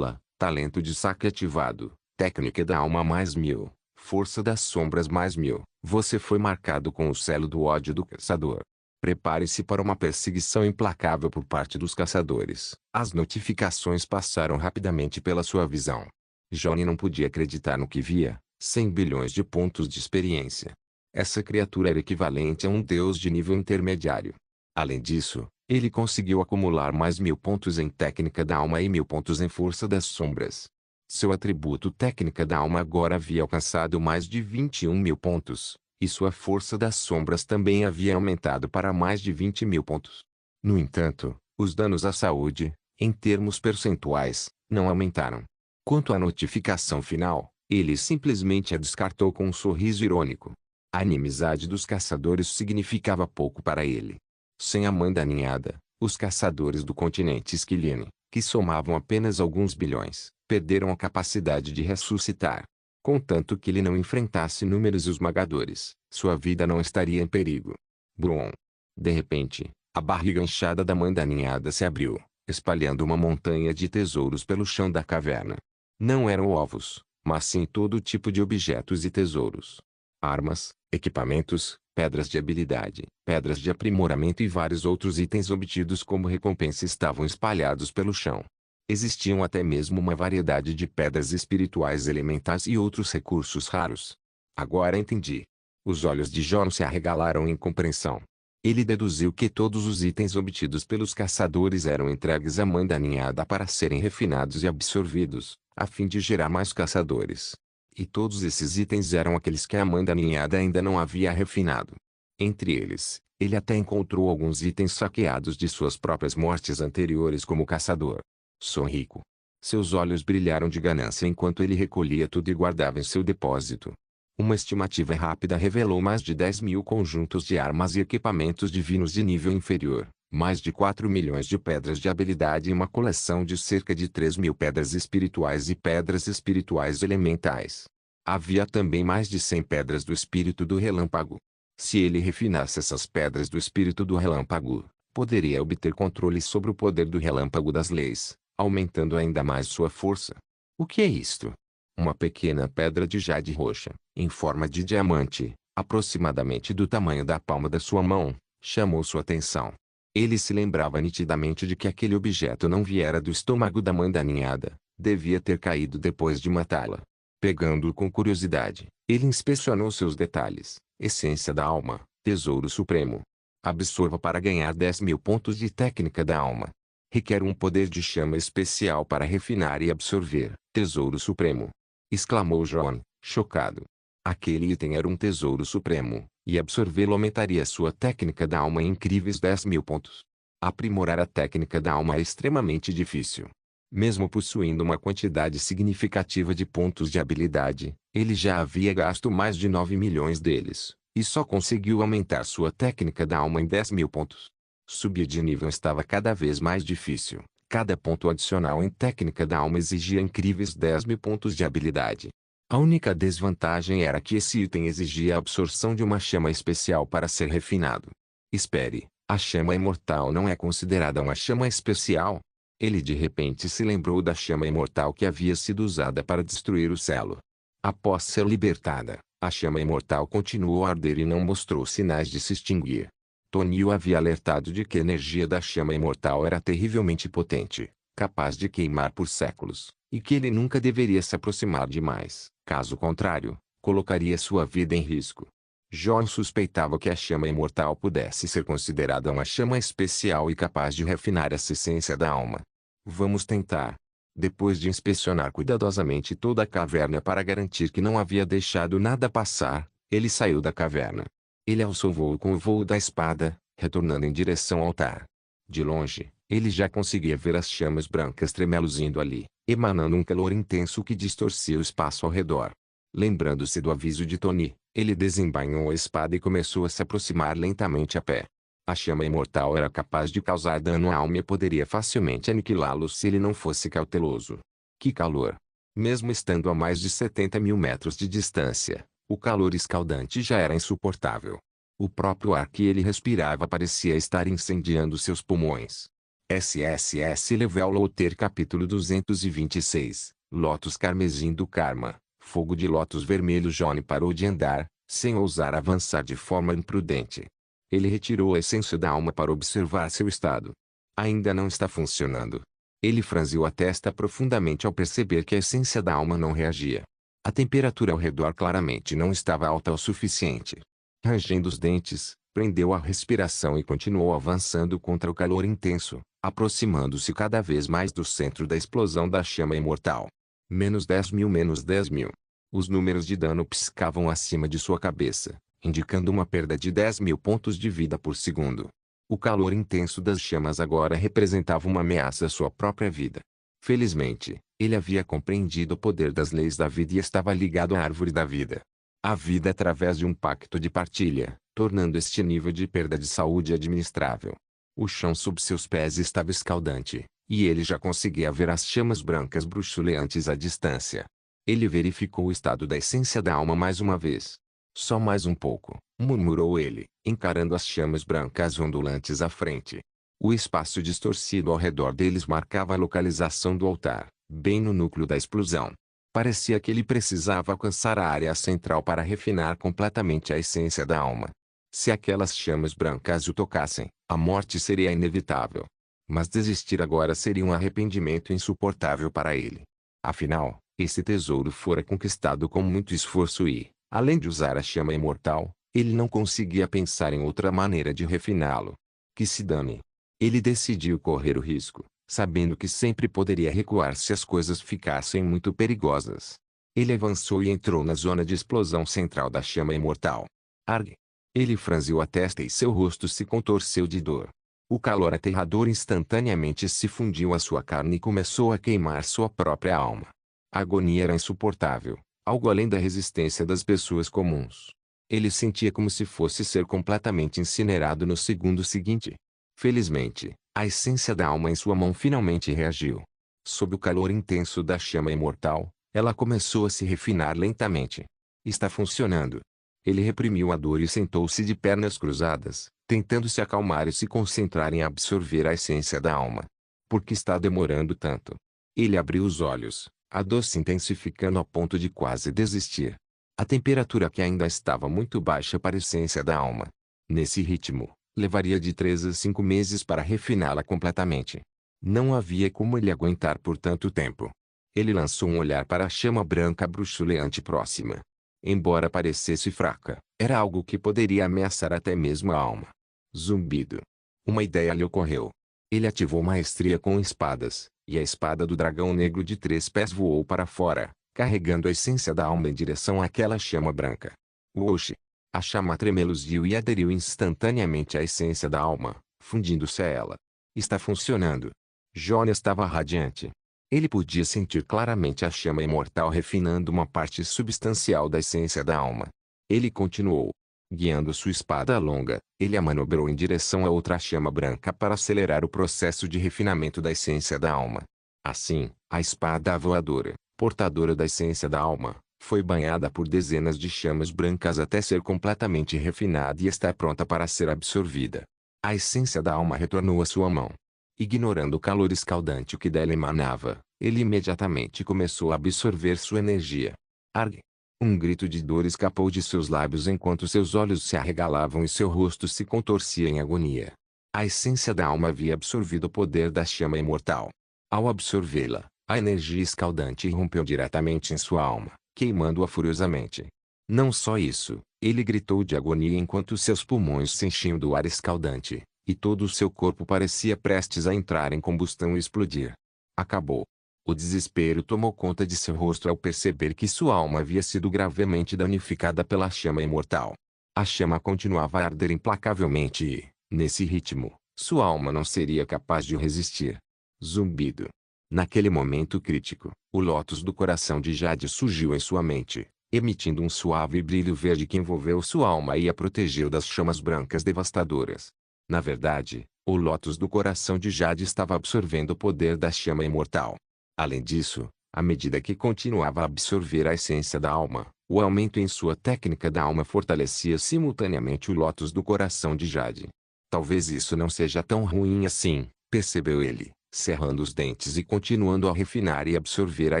[SPEAKER 1] Talento de saque ativado, técnica da alma mais 1000, força das sombras mais 1000. Você foi marcado com o selo do ódio do caçador. Prepare-se para uma perseguição implacável por parte dos caçadores. As notificações passaram rapidamente pela sua visão. Johnny não podia acreditar no que via: 100 bilhões de pontos de experiência. Essa criatura era equivalente a um deus de nível intermediário. Além disso, ele conseguiu acumular mais 1000 pontos em técnica da alma e 1000 pontos em força das sombras. Seu atributo técnica da alma agora havia alcançado mais de 21 mil pontos, e sua força das sombras também havia aumentado para mais de 20 mil pontos. No entanto, os danos à saúde, em termos percentuais, não aumentaram. Quanto à notificação final, ele simplesmente a descartou com um sorriso irônico. A inimizade dos caçadores significava pouco para ele. Sem a mãe da ninhada, os caçadores do continente Esquiline, que somavam apenas alguns bilhões, perderam a capacidade de ressuscitar. Contanto que ele não enfrentasse números esmagadores, sua vida não estaria em perigo. Brum! De repente, a barriga inchada da mãe da ninhada se abriu, espalhando uma montanha de tesouros pelo chão da caverna. Não eram ovos, mas sim todo tipo de objetos e tesouros. Armas, equipamentos, pedras de habilidade, pedras de aprimoramento e vários outros itens obtidos como recompensa estavam espalhados pelo chão. Existiam até mesmo uma variedade de pedras espirituais elementais e outros recursos raros. Agora entendi. Os olhos de John se arregalaram em compreensão. Ele deduziu que todos os itens obtidos pelos caçadores eram entregues à mãe da ninhada para serem refinados e absorvidos, a fim de gerar mais caçadores. E todos esses itens eram aqueles que a mãe da ninhada ainda não havia refinado. Entre eles, ele até encontrou alguns itens saqueados de suas próprias mortes anteriores como caçador. Sou rico. Seus olhos brilharam de ganância enquanto ele recolhia tudo e guardava em seu depósito. Uma estimativa rápida revelou mais de 10 mil conjuntos de armas e equipamentos divinos de nível inferior, mais de 4 milhões de pedras de habilidade e uma coleção de cerca de 3 mil pedras espirituais e pedras espirituais elementais. Havia também mais de 100 pedras do espírito do relâmpago. Se ele refinasse essas pedras do espírito do relâmpago, poderia obter controle sobre o poder do relâmpago das leis, aumentando ainda mais sua força. O que é isto? Uma pequena pedra de jade roxa, em forma de diamante, aproximadamente do tamanho da palma da sua mão, chamou sua atenção. Ele se lembrava nitidamente de que aquele objeto não viera do estômago da mãe da ninhada, devia ter caído depois de matá-la. Pegando-o com curiosidade, ele inspecionou seus detalhes. Essência da alma, tesouro supremo. Absorva para ganhar 10 mil pontos de técnica da alma. Requer um poder de chama especial para refinar e absorver, tesouro supremo. Exclamou John, chocado. Aquele item era um tesouro supremo, e absorvê-lo aumentaria sua técnica da alma em incríveis 10 mil pontos. Aprimorar a técnica da alma é extremamente difícil. Mesmo possuindo uma quantidade significativa de pontos de habilidade, Ele já havia gasto mais de 9 milhões deles, e só conseguiu aumentar sua técnica da alma em 10.000 pontos. Subir de nível estava cada vez mais difícil. Cada ponto adicional em técnica da alma exigia incríveis 10.000 pontos de habilidade. A única desvantagem era que esse item exigia a absorção de uma chama especial para ser refinado. Espere, a chama imortal não é considerada uma chama especial? Ele de repente se lembrou da chama imortal que havia sido usada para destruir o Celo. Após ser libertada, a chama imortal continuou a arder e não mostrou sinais de se extinguir. Tony o havia alertado de que a energia da chama imortal era terrivelmente potente, capaz de queimar por séculos, e que ele nunca deveria se aproximar demais, caso contrário, colocaria sua vida em risco. John suspeitava que a chama imortal pudesse ser considerada uma chama especial e capaz de refinar essa essência da alma. Vamos tentar. Depois de inspecionar cuidadosamente toda a caverna para garantir que não havia deixado nada passar, ele saiu da caverna. Ele alçou voo com o voo da espada, retornando em direção ao altar. De longe, ele já conseguia ver as chamas brancas tremeluzindo ali, emanando um calor intenso que distorcia o espaço ao redor. Lembrando-se do aviso de Tony, ele desembainhou a espada e começou a se aproximar lentamente a pé. A chama imortal era capaz de causar dano à alma e poderia facilmente aniquilá-lo se ele não fosse cauteloso. Que calor! Mesmo estando a mais de 70.000 metros de distância, o calor escaldante já era insuportável. O próprio ar que ele respirava parecia estar incendiando seus pulmões. SSS Level Loter Capítulo 226 Lótus Carmesim do Karma Fogo de Lótus Vermelho. Johnny parou de andar, sem ousar avançar de forma imprudente. Ele retirou a essência da alma para observar seu estado. Ainda não está funcionando. Ele franziu a testa profundamente ao perceber que a essência da alma não reagia. A temperatura ao redor claramente não estava alta o suficiente. Rangendo os dentes, prendeu a respiração e continuou avançando contra o calor intenso, aproximando-se cada vez mais do centro da explosão da chama imortal. Menos 10.000, menos 10.000. Os números de dano piscavam acima de sua cabeça, indicando uma perda de 10.000 pontos de vida por segundo. O calor intenso das chamas agora representava uma ameaça à sua própria vida. Felizmente, ele havia compreendido o poder das leis da vida e estava ligado à árvore da vida. A vida através de um pacto de partilha, tornando este nível de perda de saúde administrável. O chão sob seus pés estava escaldante, e ele já conseguia ver as chamas brancas bruxuleantes à distância. Ele verificou o estado da essência da alma mais uma vez. Só mais um pouco, murmurou ele, encarando as chamas brancas ondulantes à frente. O espaço distorcido ao redor deles marcava a localização do altar, bem no núcleo da explosão. Parecia que ele precisava alcançar a área central para refinar completamente a essência da alma. Se aquelas chamas brancas o tocassem, a morte seria inevitável. Mas desistir agora seria um arrependimento insuportável para ele. Afinal, esse tesouro fora conquistado com muito esforço e, além de usar a chama imortal, ele não conseguia pensar em outra maneira de refiná-lo. Que se dane. Ele decidiu correr o risco, sabendo que sempre poderia recuar se as coisas ficassem muito perigosas. Ele avançou e entrou na zona de explosão central da chama imortal. Arg! Ele franziu a testa e seu rosto se contorceu de dor. O calor aterrador instantaneamente se fundiu à sua carne e começou a queimar sua própria alma. A agonia era insuportável, algo além da resistência das pessoas comuns. Ele sentia como se fosse ser completamente incinerado no segundo seguinte. Felizmente, a essência da alma em sua mão finalmente reagiu. Sob o calor intenso da chama imortal, ela começou a se refinar lentamente. Está funcionando. Ele reprimiu a dor e sentou-se de pernas cruzadas, tentando se acalmar e se concentrar em absorver a essência da alma. Por que está demorando tanto? Ele abriu os olhos, a dor se intensificando a ponto de quase desistir. A temperatura que ainda estava muito baixa para a essência da alma. Nesse ritmo, levaria de 3 a 5 meses para refiná-la completamente. Não havia como ele aguentar por tanto tempo. Ele lançou um olhar para a chama branca bruxuleante próxima. Embora parecesse fraca, era algo que poderia ameaçar até mesmo a alma. Zumbido. Uma ideia lhe ocorreu. Ele ativou maestria com espadas, e a espada do dragão negro de 3 pés voou para fora, carregando a essência da alma em direção àquela chama branca. Oxi! A chama tremeluziu e aderiu instantaneamente à essência da alma, fundindo-se a ela. Está funcionando. Johnny estava radiante. Ele podia sentir claramente a chama imortal refinando uma parte substancial da essência da alma. Ele continuou. Guiando sua espada longa, ele a manobrou em direção a outra chama branca para acelerar o processo de refinamento da essência da alma. Assim, a espada voadora, portadora da essência da alma, foi banhada por dezenas de chamas brancas até ser completamente refinada e estar pronta para ser absorvida. A essência da alma retornou à sua mão. Ignorando o calor escaldante que dela emanava, ele imediatamente começou a absorver sua energia. Arg! Um grito de dor escapou de seus lábios enquanto seus olhos se arregalavam e seu rosto se contorcia em agonia. A essência da alma havia absorvido o poder da chama imortal. Ao absorvê-la, a energia escaldante irrompeu diretamente em sua alma, queimando-a furiosamente. Não só isso, ele gritou de agonia enquanto seus pulmões se enchiam do ar escaldante, e todo o seu corpo parecia prestes a entrar em combustão e explodir. Acabou. O desespero tomou conta de seu rosto ao perceber que sua alma havia sido gravemente danificada pela chama imortal. A chama continuava a arder implacavelmente e, nesse ritmo, sua alma não seria capaz de resistir. Zumbido. Naquele momento crítico, o lótus do coração de Jade surgiu em sua mente, emitindo um suave brilho verde que envolveu sua alma e a protegeu das chamas brancas devastadoras. Na verdade, o lótus do coração de Jade estava absorvendo o poder da chama imortal. Além disso, à medida que continuava a absorver a essência da alma, o aumento em sua técnica da alma fortalecia simultaneamente o lótus do coração de Jade. Talvez isso não seja tão ruim assim, percebeu ele, cerrando os dentes e continuando a refinar e absorver a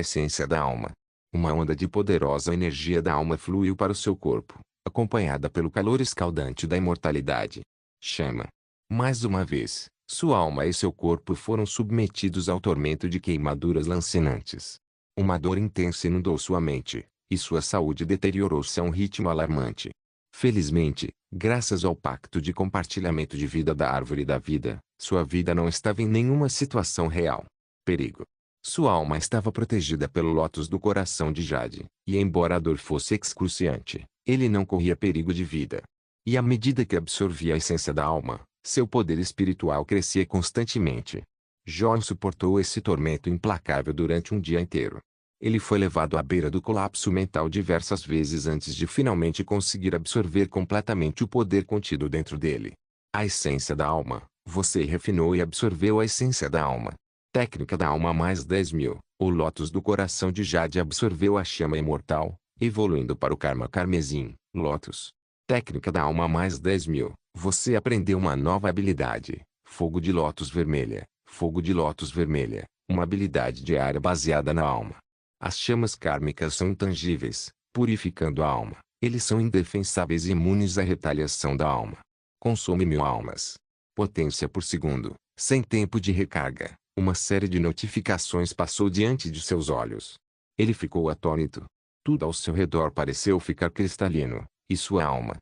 [SPEAKER 1] essência da alma. Uma onda de poderosa energia da alma fluiu para o seu corpo, acompanhada pelo calor escaldante da imortalidade. Chama. Mais uma vez, sua alma e seu corpo foram submetidos ao tormento de queimaduras lancinantes. Uma dor intensa inundou sua mente, e sua saúde deteriorou-se a um ritmo alarmante. Felizmente, graças ao pacto de compartilhamento de vida da árvore da vida, sua vida não estava em nenhuma situação real. Perigo. Sua alma estava protegida pelo lótus do coração de Jade, e embora a dor fosse excruciante, ele não corria perigo de vida. E à medida que absorvia a essência da alma, seu poder espiritual crescia constantemente. John suportou esse tormento implacável durante um dia inteiro. Ele foi levado à beira do colapso mental diversas vezes antes de finalmente conseguir absorver completamente o poder contido dentro dele. A essência da alma. Você refinou e absorveu a essência da alma. Técnica da alma mais 10.000. O lótus do coração de Jade absorveu a chama imortal, evoluindo para o karma carmesim, lótus. Técnica da alma mais 10.000. Você aprendeu uma nova habilidade, fogo de lótus vermelha. Fogo de lótus vermelha, uma habilidade diária baseada na alma. As chamas kármicas são intangíveis, purificando a alma. Eles são indefensáveis e imunes à retaliação da alma. Consome 1000 almas. Potência por segundo, sem tempo de recarga. Uma série de notificações passou diante de seus olhos. Ele ficou atônito. Tudo ao seu redor pareceu ficar cristalino, e sua alma.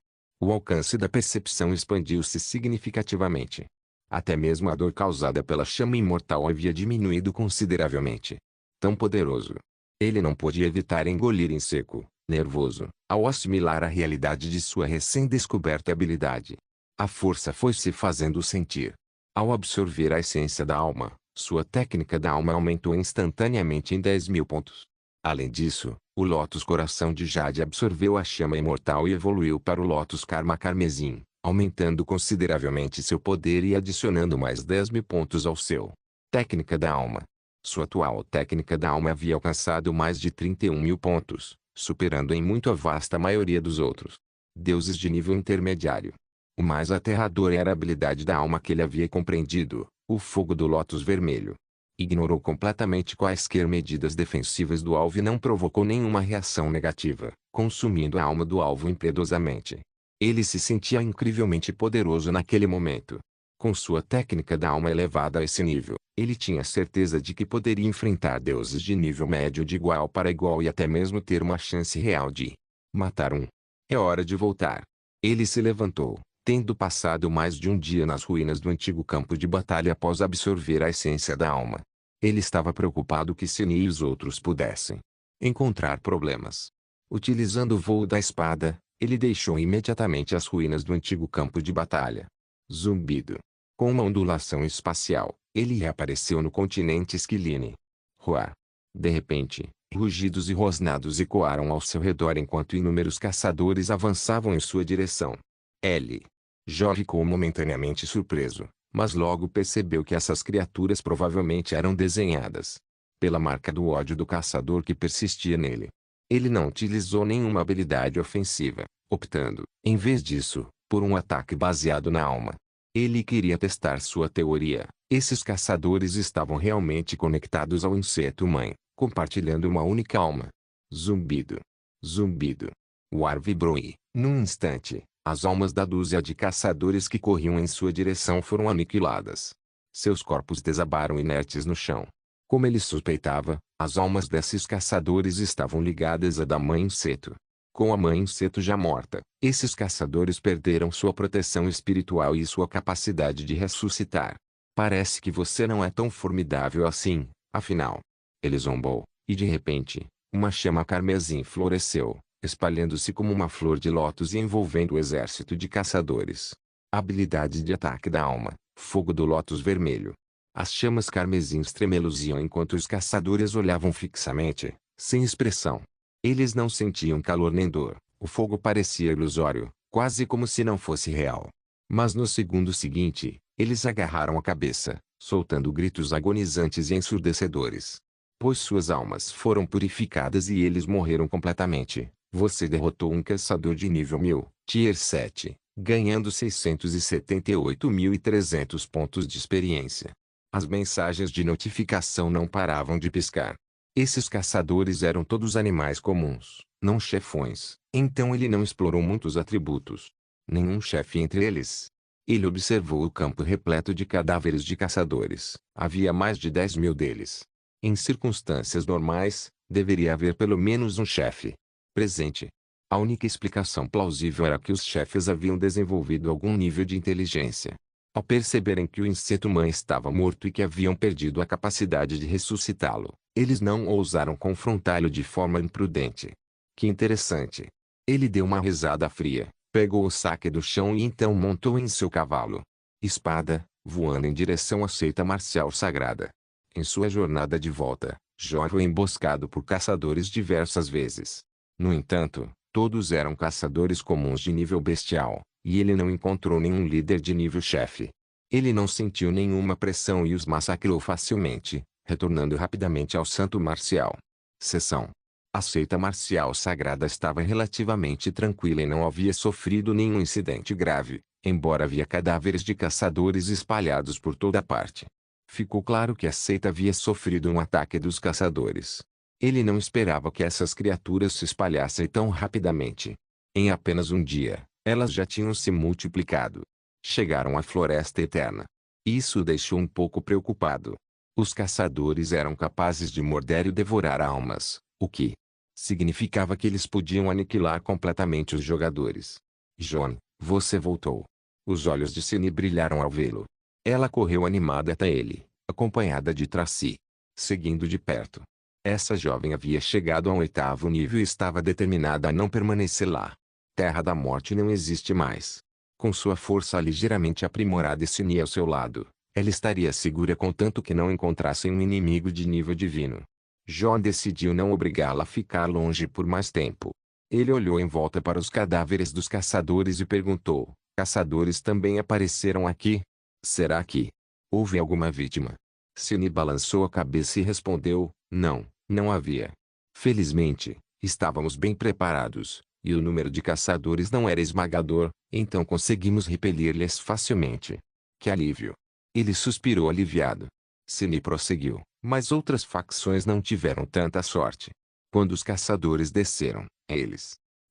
[SPEAKER 1] O alcance da percepção expandiu-se significativamente. Até mesmo a dor causada pela chama imortal havia diminuído consideravelmente. Tão poderoso. Ele não podia evitar engolir em seco, nervoso, ao assimilar a realidade de sua recém-descoberta habilidade. A força foi se fazendo sentir. Ao absorver a essência da alma, sua técnica da alma aumentou instantaneamente em 10.000 pontos. Além disso, o lótus coração de Jade absorveu a chama imortal e evoluiu para o lótus karma carmesim, aumentando consideravelmente seu poder e adicionando mais 10.000 pontos ao seu técnica da alma. Sua atual técnica da alma havia alcançado mais de 31.000 pontos, superando em muito a vasta maioria dos outros deuses de nível intermediário. O mais aterrador era a habilidade da alma que ele havia compreendido, o fogo do lótus vermelho. Ignorou completamente quaisquer medidas defensivas do alvo e não provocou nenhuma reação negativa, consumindo a alma do alvo impiedosamente. Ele se sentia incrivelmente poderoso naquele momento. Com sua técnica da alma elevada a esse nível, ele tinha certeza de que poderia enfrentar deuses de nível médio de igual para igual e até mesmo ter uma chance real de matar um. É hora de voltar. Ele se levantou, tendo passado mais de um dia nas ruínas do antigo campo de batalha após absorver a essência da alma. Ele estava preocupado que Seni e os outros pudessem encontrar problemas. Utilizando o voo da espada, ele deixou imediatamente as ruínas do antigo campo de batalha. Zumbido. Com uma ondulação espacial, ele reapareceu no continente Esquiline. Roar. De repente, rugidos e rosnados ecoaram ao seu redor enquanto inúmeros caçadores avançavam em sua direção. L. Jó ficou momentaneamente surpreso, mas logo percebeu que essas criaturas provavelmente eram desenhadas pela marca do ódio do caçador que persistia nele. Ele não utilizou nenhuma habilidade ofensiva, optando, em vez disso, por um ataque baseado na alma. Ele queria testar sua teoria. Esses caçadores estavam realmente conectados ao inseto-mãe, compartilhando uma única alma. Zumbido. Zumbido. O ar vibrou e, num instante, as almas da dúzia de caçadores que corriam em sua direção foram aniquiladas. Seus corpos desabaram inertes no chão. Como ele suspeitava, as almas desses caçadores estavam ligadas à da mãe inseto. Com a mãe inseto já morta, esses caçadores perderam sua proteção espiritual e sua capacidade de ressuscitar. Parece que você não é tão formidável assim, afinal. Ele zombou, e de repente, uma chama carmesim floresceu, espalhando-se como uma flor de lótus e envolvendo o exército de caçadores. Habilidade de ataque da alma, fogo do lótus vermelho. As chamas carmesins tremeluziam enquanto os caçadores olhavam fixamente, sem expressão. Eles não sentiam calor nem dor, o fogo parecia ilusório, quase como se não fosse real. Mas no segundo seguinte, eles agarraram a cabeça, soltando gritos agonizantes e ensurdecedores. Pois suas almas foram purificadas e eles morreram completamente. Você derrotou um caçador de nível 1000, Tier 7, ganhando 678.300 pontos de experiência. As mensagens de notificação não paravam de piscar. Esses caçadores eram todos animais comuns, não chefões, então ele não explorou muitos atributos. Nenhum chefe entre eles. Ele observou o campo repleto de cadáveres de caçadores. Havia mais de 10.000 deles. Em circunstâncias normais, deveria haver pelo menos um chefe presente. A única explicação plausível era que os chefes haviam desenvolvido algum nível de inteligência. Ao perceberem que o inseto-mãe estava morto e que haviam perdido a capacidade de ressuscitá-lo, eles não ousaram confrontá-lo de forma imprudente. Que interessante. Ele deu uma risada fria, pegou o saque do chão e então montou em seu cavalo. Espada, voando em direção à seita marcial sagrada. Em sua jornada de volta, Jó foi emboscado por caçadores diversas vezes. No entanto, todos eram caçadores comuns de nível bestial, e ele não encontrou nenhum líder de nível chefe. Ele não sentiu nenhuma pressão e os massacrou facilmente, retornando rapidamente ao santo marcial. Seção. A seita marcial sagrada estava relativamente tranquila e não havia sofrido nenhum incidente grave, embora havia cadáveres de caçadores espalhados por toda parte. Ficou claro que a seita havia sofrido um ataque dos caçadores. Ele não esperava que essas criaturas se espalhassem tão rapidamente. Em apenas um dia, elas já tinham se multiplicado. Chegaram à Floresta Eterna. Isso o deixou um pouco preocupado. Os caçadores eram capazes de morder e devorar almas, o que significava que eles podiam aniquilar completamente os jogadores. John, você voltou. Os olhos de Cindy brilharam ao vê-lo. Ela correu animada até ele, acompanhada de Tracy. Seguindo de perto. Essa jovem havia chegado ao 8º nível e estava determinada a não permanecer lá. Terra da Morte não existe mais. Com sua força ligeiramente aprimorada e Cindy ao seu lado, ela estaria segura contanto que não encontrassem um inimigo de nível divino. John decidiu não obrigá-la a ficar longe por mais tempo. Ele olhou em volta para os cadáveres dos caçadores e perguntou: caçadores também apareceram aqui? Será que houve alguma vítima? Cindy balançou a cabeça e respondeu: não, não havia. Felizmente, estávamos bem preparados, e o número de caçadores não era esmagador, então conseguimos repelir-lhes facilmente. Que alívio! Ele suspirou aliviado. Cindy prosseguiu, mas outras facções não tiveram tanta sorte. Quando os caçadores desceram,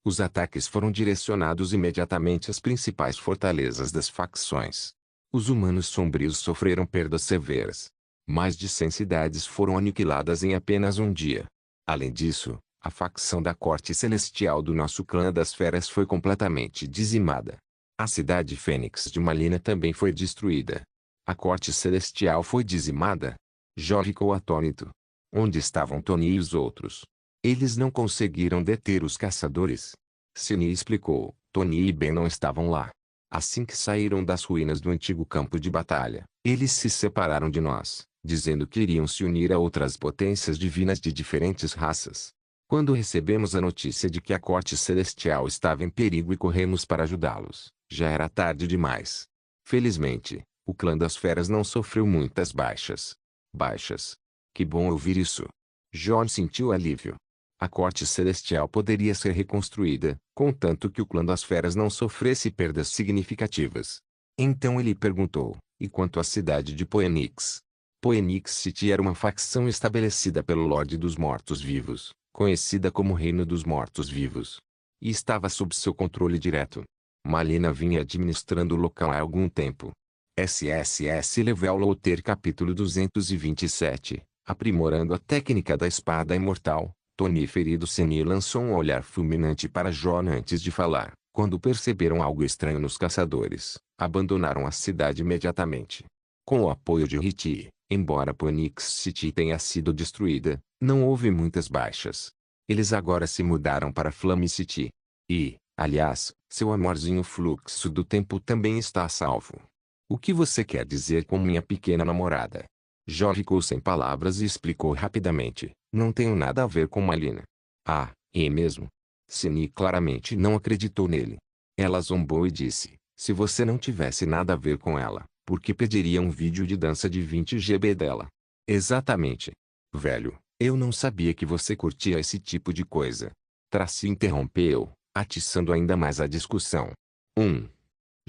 [SPEAKER 1] os ataques foram direcionados imediatamente às principais fortalezas das facções. Os humanos sombrios sofreram perdas severas. Mais de 100 cidades foram aniquiladas em apenas um dia. Além disso, a facção da Corte Celestial do nosso clã das Feras foi completamente dizimada. A cidade Fênix de Malina também foi destruída. A Corte Celestial foi dizimada? Jó ficou atônito. Onde estavam Tony e os outros? Eles não conseguiram deter os caçadores. Cindy explicou, Tony e Ben não estavam lá. Assim que saíram das ruínas do antigo campo de batalha, eles se separaram de nós. dizendo que iriam se unir a outras potências divinas de diferentes raças. Quando recebemos a notícia de que a corte celestial estava em perigo e corremos para ajudá-los, já era tarde demais. Felizmente, o clã das feras não sofreu muitas baixas. Baixas. Que bom ouvir isso. John sentiu alívio. A corte celestial poderia ser reconstruída, contanto que o clã das feras não sofresse perdas significativas. Então ele perguntou, e quanto à cidade de Phoenix? Phoenix City era uma facção estabelecida pelo Lorde dos Mortos-Vivos, conhecida como Reino dos Mortos-Vivos, e estava sob seu controle direto. Malina vinha administrando o local há algum tempo. SSS Level Loader Capítulo 227, aprimorando a técnica da espada imortal. Tony ferido Seni lançou um olhar fulminante para John antes de falar. Quando perceberam algo estranho nos caçadores, abandonaram a cidade imediatamente. Com o apoio de Riti, embora Phoenix City tenha sido destruída, não houve muitas baixas. Eles agora se mudaram para Flame City. E, aliás, seu amorzinho Fluxo do Tempo também está a salvo. O que você quer dizer com minha pequena namorada? John ficou sem palavras e explicou rapidamente. Não tenho nada a ver com Malina. Ah, é mesmo? Seni claramente não acreditou nele. Ela zombou e disse, se você não tivesse nada a ver com ela, por que pediria um vídeo de dança de 20 GB dela? Exatamente. Velho, eu não sabia que você curtia esse tipo de coisa. Tracy interrompeu, atiçando ainda mais a discussão.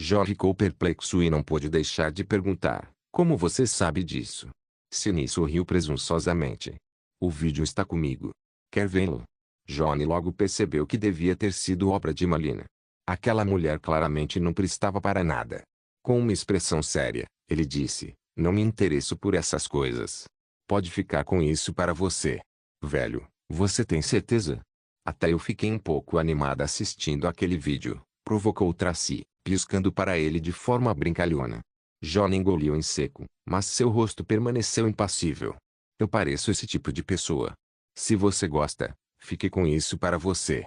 [SPEAKER 1] John ficou perplexo e não pôde deixar de perguntar, como você sabe disso? Seni sorriu presunçosamente. O vídeo está comigo. Quer vê-lo? Johnny logo percebeu que devia ter sido obra de Malina. Aquela mulher claramente não prestava para nada. Com uma expressão séria, ele disse, não me interesso por essas coisas. Pode ficar com isso para você. Velho, você tem certeza? Até eu fiquei um pouco animada assistindo aquele vídeo, provocou Tracy, piscando para ele de forma brincalhona. John engoliu em seco, mas seu rosto permaneceu impassível. Eu pareço esse tipo de pessoa. Se você gosta, fique com isso para você.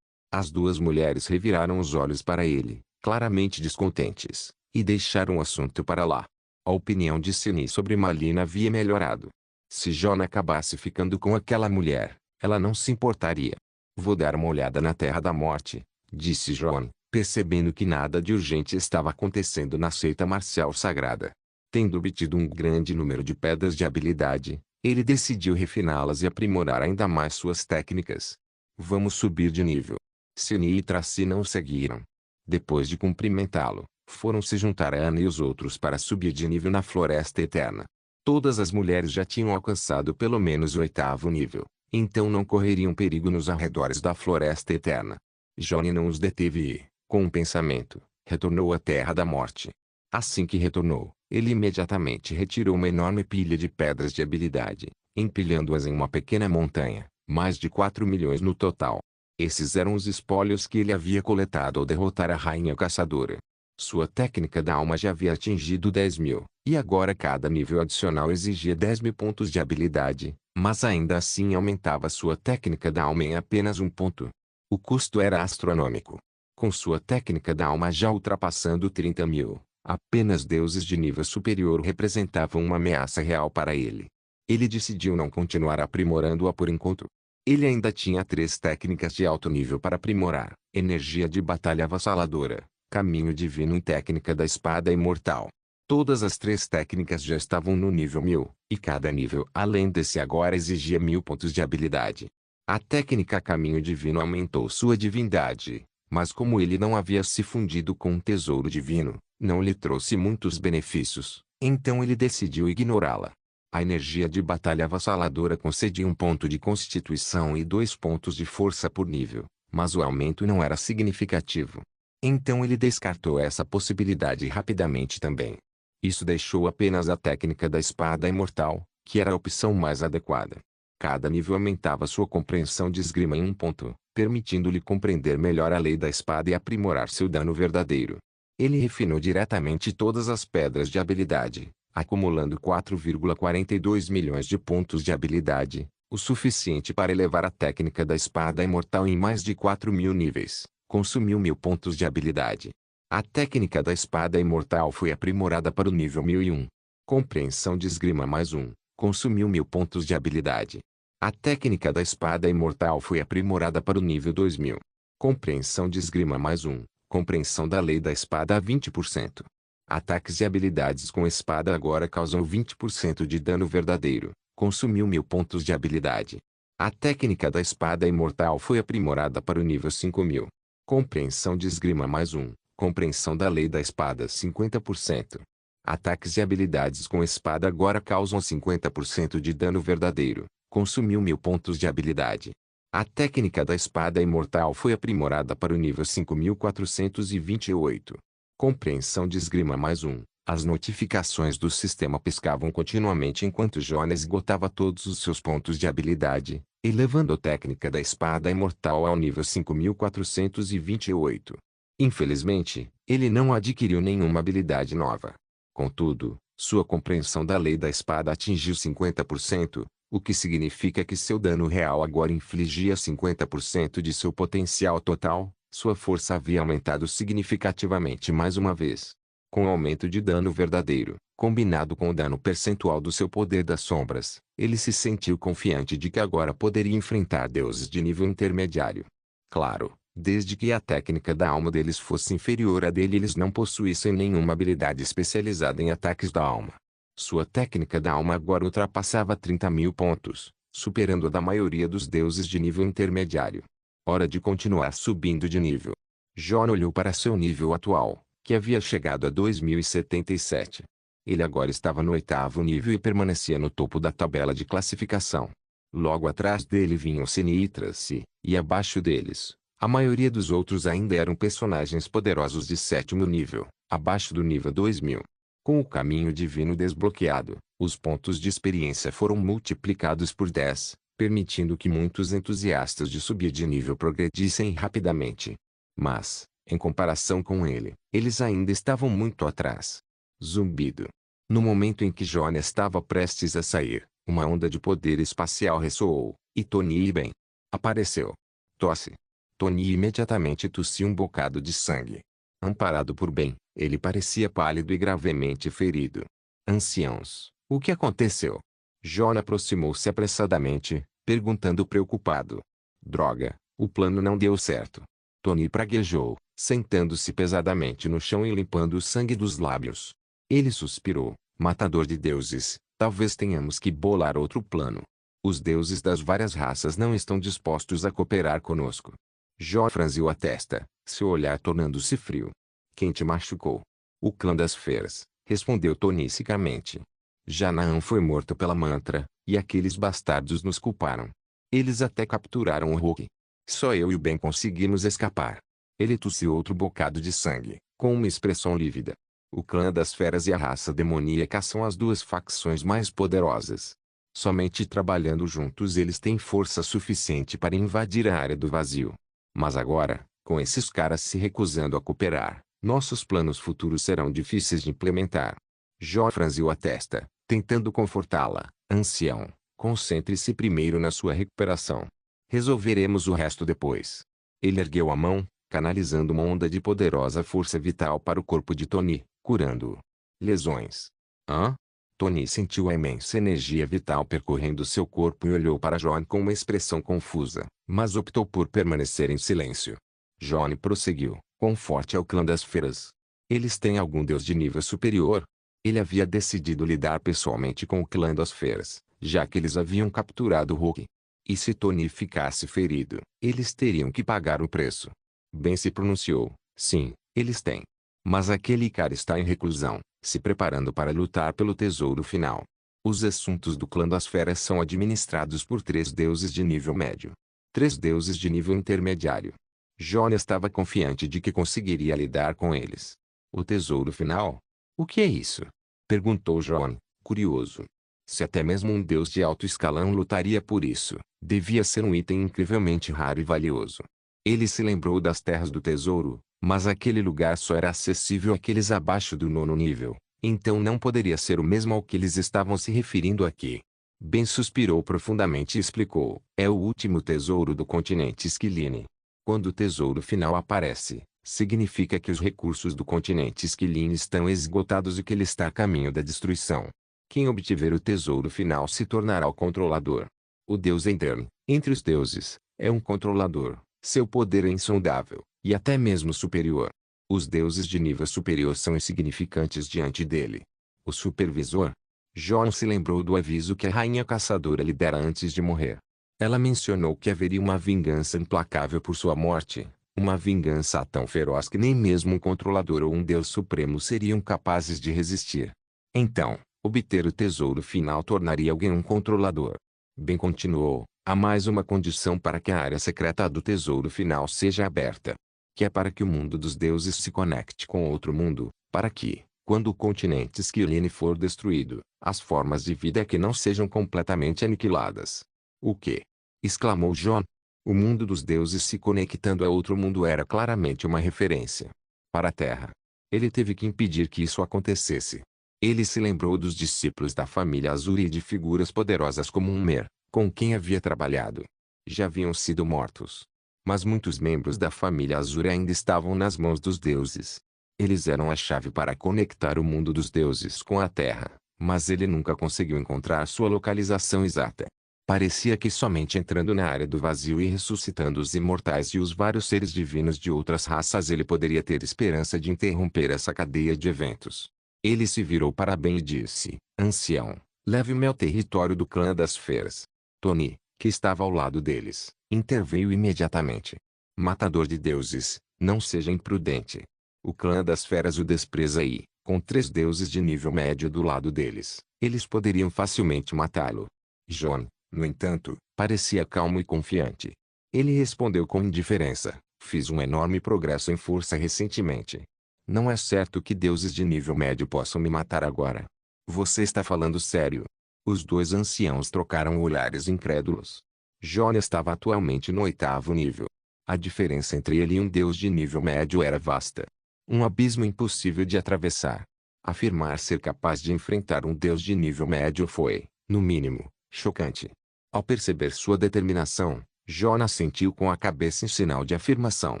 [SPEAKER 1] As duas mulheres reviraram os olhos para ele, claramente descontentes, e deixaram o assunto para lá. A opinião de Seni sobre Malina havia melhorado. Se John acabasse ficando com aquela mulher, ela não se importaria. Vou dar uma olhada na Terra da Morte, disse John, percebendo que nada de urgente estava acontecendo na seita marcial sagrada. Tendo obtido um grande número de pedras de habilidade, ele decidiu refiná-las e aprimorar ainda mais suas técnicas. Vamos subir de nível. Seni e Tracy não o seguiram. Depois de cumprimentá-lo, foram se juntar a Ana e os outros para subir de nível na Floresta Eterna. Todas as mulheres já tinham alcançado pelo menos o 8º nível, então não correriam perigo nos arredores da Floresta Eterna. Johnny não os deteve e, com um pensamento, retornou à Terra da Morte. Assim que retornou, ele imediatamente retirou uma enorme pilha de pedras de habilidade, empilhando-as em uma pequena montanha, mais de 4 milhões no total. Esses eram os espólios que ele havia coletado ao derrotar a Rainha Caçadora. Sua técnica da alma já havia atingido 10.000, e agora cada nível adicional exigia 10.000 pontos de habilidade, mas ainda assim aumentava sua técnica da alma em apenas 1 ponto. O custo era astronômico. Com sua técnica da alma já ultrapassando 30.000, apenas deuses de nível superior representavam uma ameaça real para ele. Ele decidiu não continuar aprimorando-a por enquanto. Ele ainda tinha 3 técnicas de alto nível para aprimorar: energia de batalha avassaladora, caminho divino e técnica da espada imortal. Todas as 3 técnicas já estavam no nível 1000, e cada nível além desse agora exigia 1000 pontos de habilidade. A técnica caminho divino aumentou sua divindade, mas como ele não havia se fundido com um tesouro divino, não lhe trouxe muitos benefícios, então ele decidiu ignorá-la. A energia de batalha avassaladora concedia 1 ponto de constituição e 2 pontos de força por nível, mas o aumento não era significativo. Então ele descartou essa possibilidade rapidamente também. Isso deixou apenas a técnica da espada imortal, que era a opção mais adequada. Cada nível aumentava sua compreensão de esgrima em 1 ponto, permitindo-lhe compreender melhor a lei da espada e aprimorar seu dano verdadeiro. Ele refinou diretamente todas as pedras de habilidade, acumulando 4,42 milhões de pontos de habilidade, o suficiente para elevar a técnica da espada imortal em mais de 4.000 níveis. Consumiu 1.000 pontos de habilidade. A técnica da espada imortal foi aprimorada para o nível 1001. Compreensão de esgrima mais 1. Consumiu 1000 pontos de habilidade. A técnica da espada imortal foi aprimorada para o nível 2000. Compreensão de esgrima mais 1. Compreensão da lei da espada a 20%. Ataques e habilidades com espada agora causam 20% de dano verdadeiro. Consumiu 1000 pontos de habilidade. A técnica da espada imortal foi aprimorada para o nível 5000. Compreensão de esgrima mais 1. Compreensão da lei da espada 50%. Ataques e habilidades com espada agora causam 50% de dano verdadeiro. Consumiu 1000 pontos de habilidade. A técnica da espada imortal foi aprimorada para o nível 5428. Compreensão de esgrima mais 1. As notificações do sistema piscavam continuamente enquanto Jonas esgotava todos os seus pontos de habilidade, elevando a técnica da espada imortal ao nível 5428. Infelizmente, ele não adquiriu nenhuma habilidade nova. Contudo, sua compreensão da lei da espada atingiu 50%, o que significa que seu dano real agora infligia 50% de seu potencial total. Sua força havia aumentado significativamente mais uma vez. Com o aumento de dano verdadeiro, combinado com o dano percentual do seu poder das sombras, ele se sentiu confiante de que agora poderia enfrentar deuses de nível intermediário. Claro, desde que a técnica da alma deles fosse inferior à dele e eles não possuíssem nenhuma habilidade especializada em ataques da alma. Sua técnica da alma agora ultrapassava 30.000 pontos, superando a da maioria dos deuses de nível intermediário. Hora de continuar subindo de nível. Jon olhou para seu nível atual, que havia chegado a 2077. Ele agora estava no 8º nível e permanecia no topo da tabela de classificação. Logo atrás dele vinham Seni e Tracy, e abaixo deles, a maioria dos outros ainda eram personagens poderosos de 7º nível, abaixo do nível 2000. Com o caminho divino desbloqueado, os pontos de experiência foram multiplicados por 10, permitindo que muitos entusiastas de subir de nível progredissem rapidamente. Mas, em comparação com ele, eles ainda estavam muito atrás. Zumbido. No momento em que Jon estava prestes a sair, uma onda de poder espacial ressoou, e Tony Ben apareceu. Tosse. Tony imediatamente tossiu um bocado de sangue. Amparado por Ben, ele parecia pálido e gravemente ferido. Anciãos, o que aconteceu? Jon aproximou-se apressadamente, perguntando preocupado. Droga, o plano não deu certo. Tony praguejou, sentando-se pesadamente no chão e limpando o sangue dos lábios. Ele suspirou. Matador de deuses, talvez tenhamos que bolar outro plano. Os deuses das várias raças não estão dispostos a cooperar conosco. Jon franziu a testa, seu olhar tornando-se frio. Quem te machucou? O clã das feras, respondeu Tony secamente. Janaã foi morto pela mantra, e aqueles bastardos nos culparam. Eles até capturaram o Hulk. Só eu e o Ben conseguimos escapar. Ele tossiu outro bocado de sangue, com uma expressão lívida. O clã das feras e a raça demoníaca são as duas facções mais poderosas. Somente trabalhando juntos eles têm força suficiente para invadir a área do vazio. Mas agora, com esses caras se recusando a cooperar, nossos planos futuros serão difíceis de implementar. Jon franziu a testa, tentando confortá-la. Ancião, concentre-se primeiro na sua recuperação. Resolveremos o resto depois. Ele ergueu a mão, canalizando uma onda de poderosa força vital para o corpo de Tony, curando-o. Lesões. Hã? Tony sentiu a imensa energia vital percorrendo seu corpo e olhou para Jon com uma expressão confusa, mas optou por permanecer em silêncio. Jon prosseguiu, conforte ao clã das feras. Eles têm algum deus de nível superior? Ele havia decidido lidar pessoalmente com o clã das feras, já que eles haviam capturado Hulk. E se Tony ficasse ferido, eles teriam que pagar o preço. Ben se pronunciou. Sim, eles têm. Mas aquele cara está em reclusão, se preparando para lutar pelo tesouro final. Os assuntos do clã das feras são administrados por 3 deuses de nível médio. 3 deuses de nível intermediário. Jon estava confiante de que conseguiria lidar com eles. O tesouro final? O que é isso? Perguntou Jon, curioso. Se até mesmo um deus de alto escalão lutaria por isso, devia ser um item incrivelmente raro e valioso. Ele se lembrou das terras do tesouro, mas aquele lugar só era acessível àqueles abaixo do 9º nível, então não poderia ser o mesmo ao que eles estavam se referindo aqui. Ben suspirou profundamente e explicou, é o último tesouro do continente Esquiline. Quando o tesouro final aparece, significa que os recursos do continente Esquiline estão esgotados e que ele está a caminho da destruição. Quem obtiver o tesouro final se tornará o controlador. O Deus Enderme, entre os deuses, é um controlador. Seu poder é insondável, e até mesmo superior. Os deuses de nível superior são insignificantes diante dele. O supervisor? Jon se lembrou do aviso que a rainha caçadora lhe dera antes de morrer. Ela mencionou que haveria uma vingança implacável por sua morte, uma vingança tão feroz que nem mesmo um controlador ou um Deus supremo seriam capazes de resistir. Então, obter o tesouro final tornaria alguém um controlador. Ben continuou, há mais uma condição para que a área secreta do tesouro final seja aberta. Que é para que o mundo dos deuses se conecte com outro mundo, para que, quando o continente Esquiline for destruído, as formas de vida que não sejam completamente aniquiladas. O quê? Exclamou Jon. O mundo dos deuses se conectando a outro mundo era claramente uma referência para a Terra. Ele teve que impedir que isso acontecesse. Ele se lembrou dos discípulos da família Azuri e de figuras poderosas como Mer, com quem havia trabalhado. Já haviam sido mortos. Mas muitos membros da família Azuri ainda estavam nas mãos dos deuses. Eles eram a chave para conectar o mundo dos deuses com a Terra, mas ele nunca conseguiu encontrar sua localização exata. Parecia que somente entrando na área do vazio e ressuscitando os imortais e os vários seres divinos de outras raças ele poderia ter esperança de interromper essa cadeia de eventos. Ele se virou para Ben e disse, Ancião, leve-me ao território do clã das feras. Tony, que estava ao lado deles, interveio imediatamente. Matador de deuses, não seja imprudente. O clã das feras o despreza e, com 3 deuses de nível médio do lado deles, eles poderiam facilmente matá-lo. Jon, no entanto, parecia calmo e confiante. Ele respondeu com indiferença, fiz um enorme progresso em força recentemente. Não é certo que deuses de nível médio possam me matar agora. Você está falando sério? Os 2 anciãos trocaram olhares incrédulos. Jon estava atualmente no 8º nível. A diferença entre ele e um deus de nível médio era vasta. Um abismo impossível de atravessar. Afirmar ser capaz de enfrentar um deus de nível médio foi, no mínimo, chocante. Ao perceber sua determinação, Jon assentiu com a cabeça em sinal de afirmação.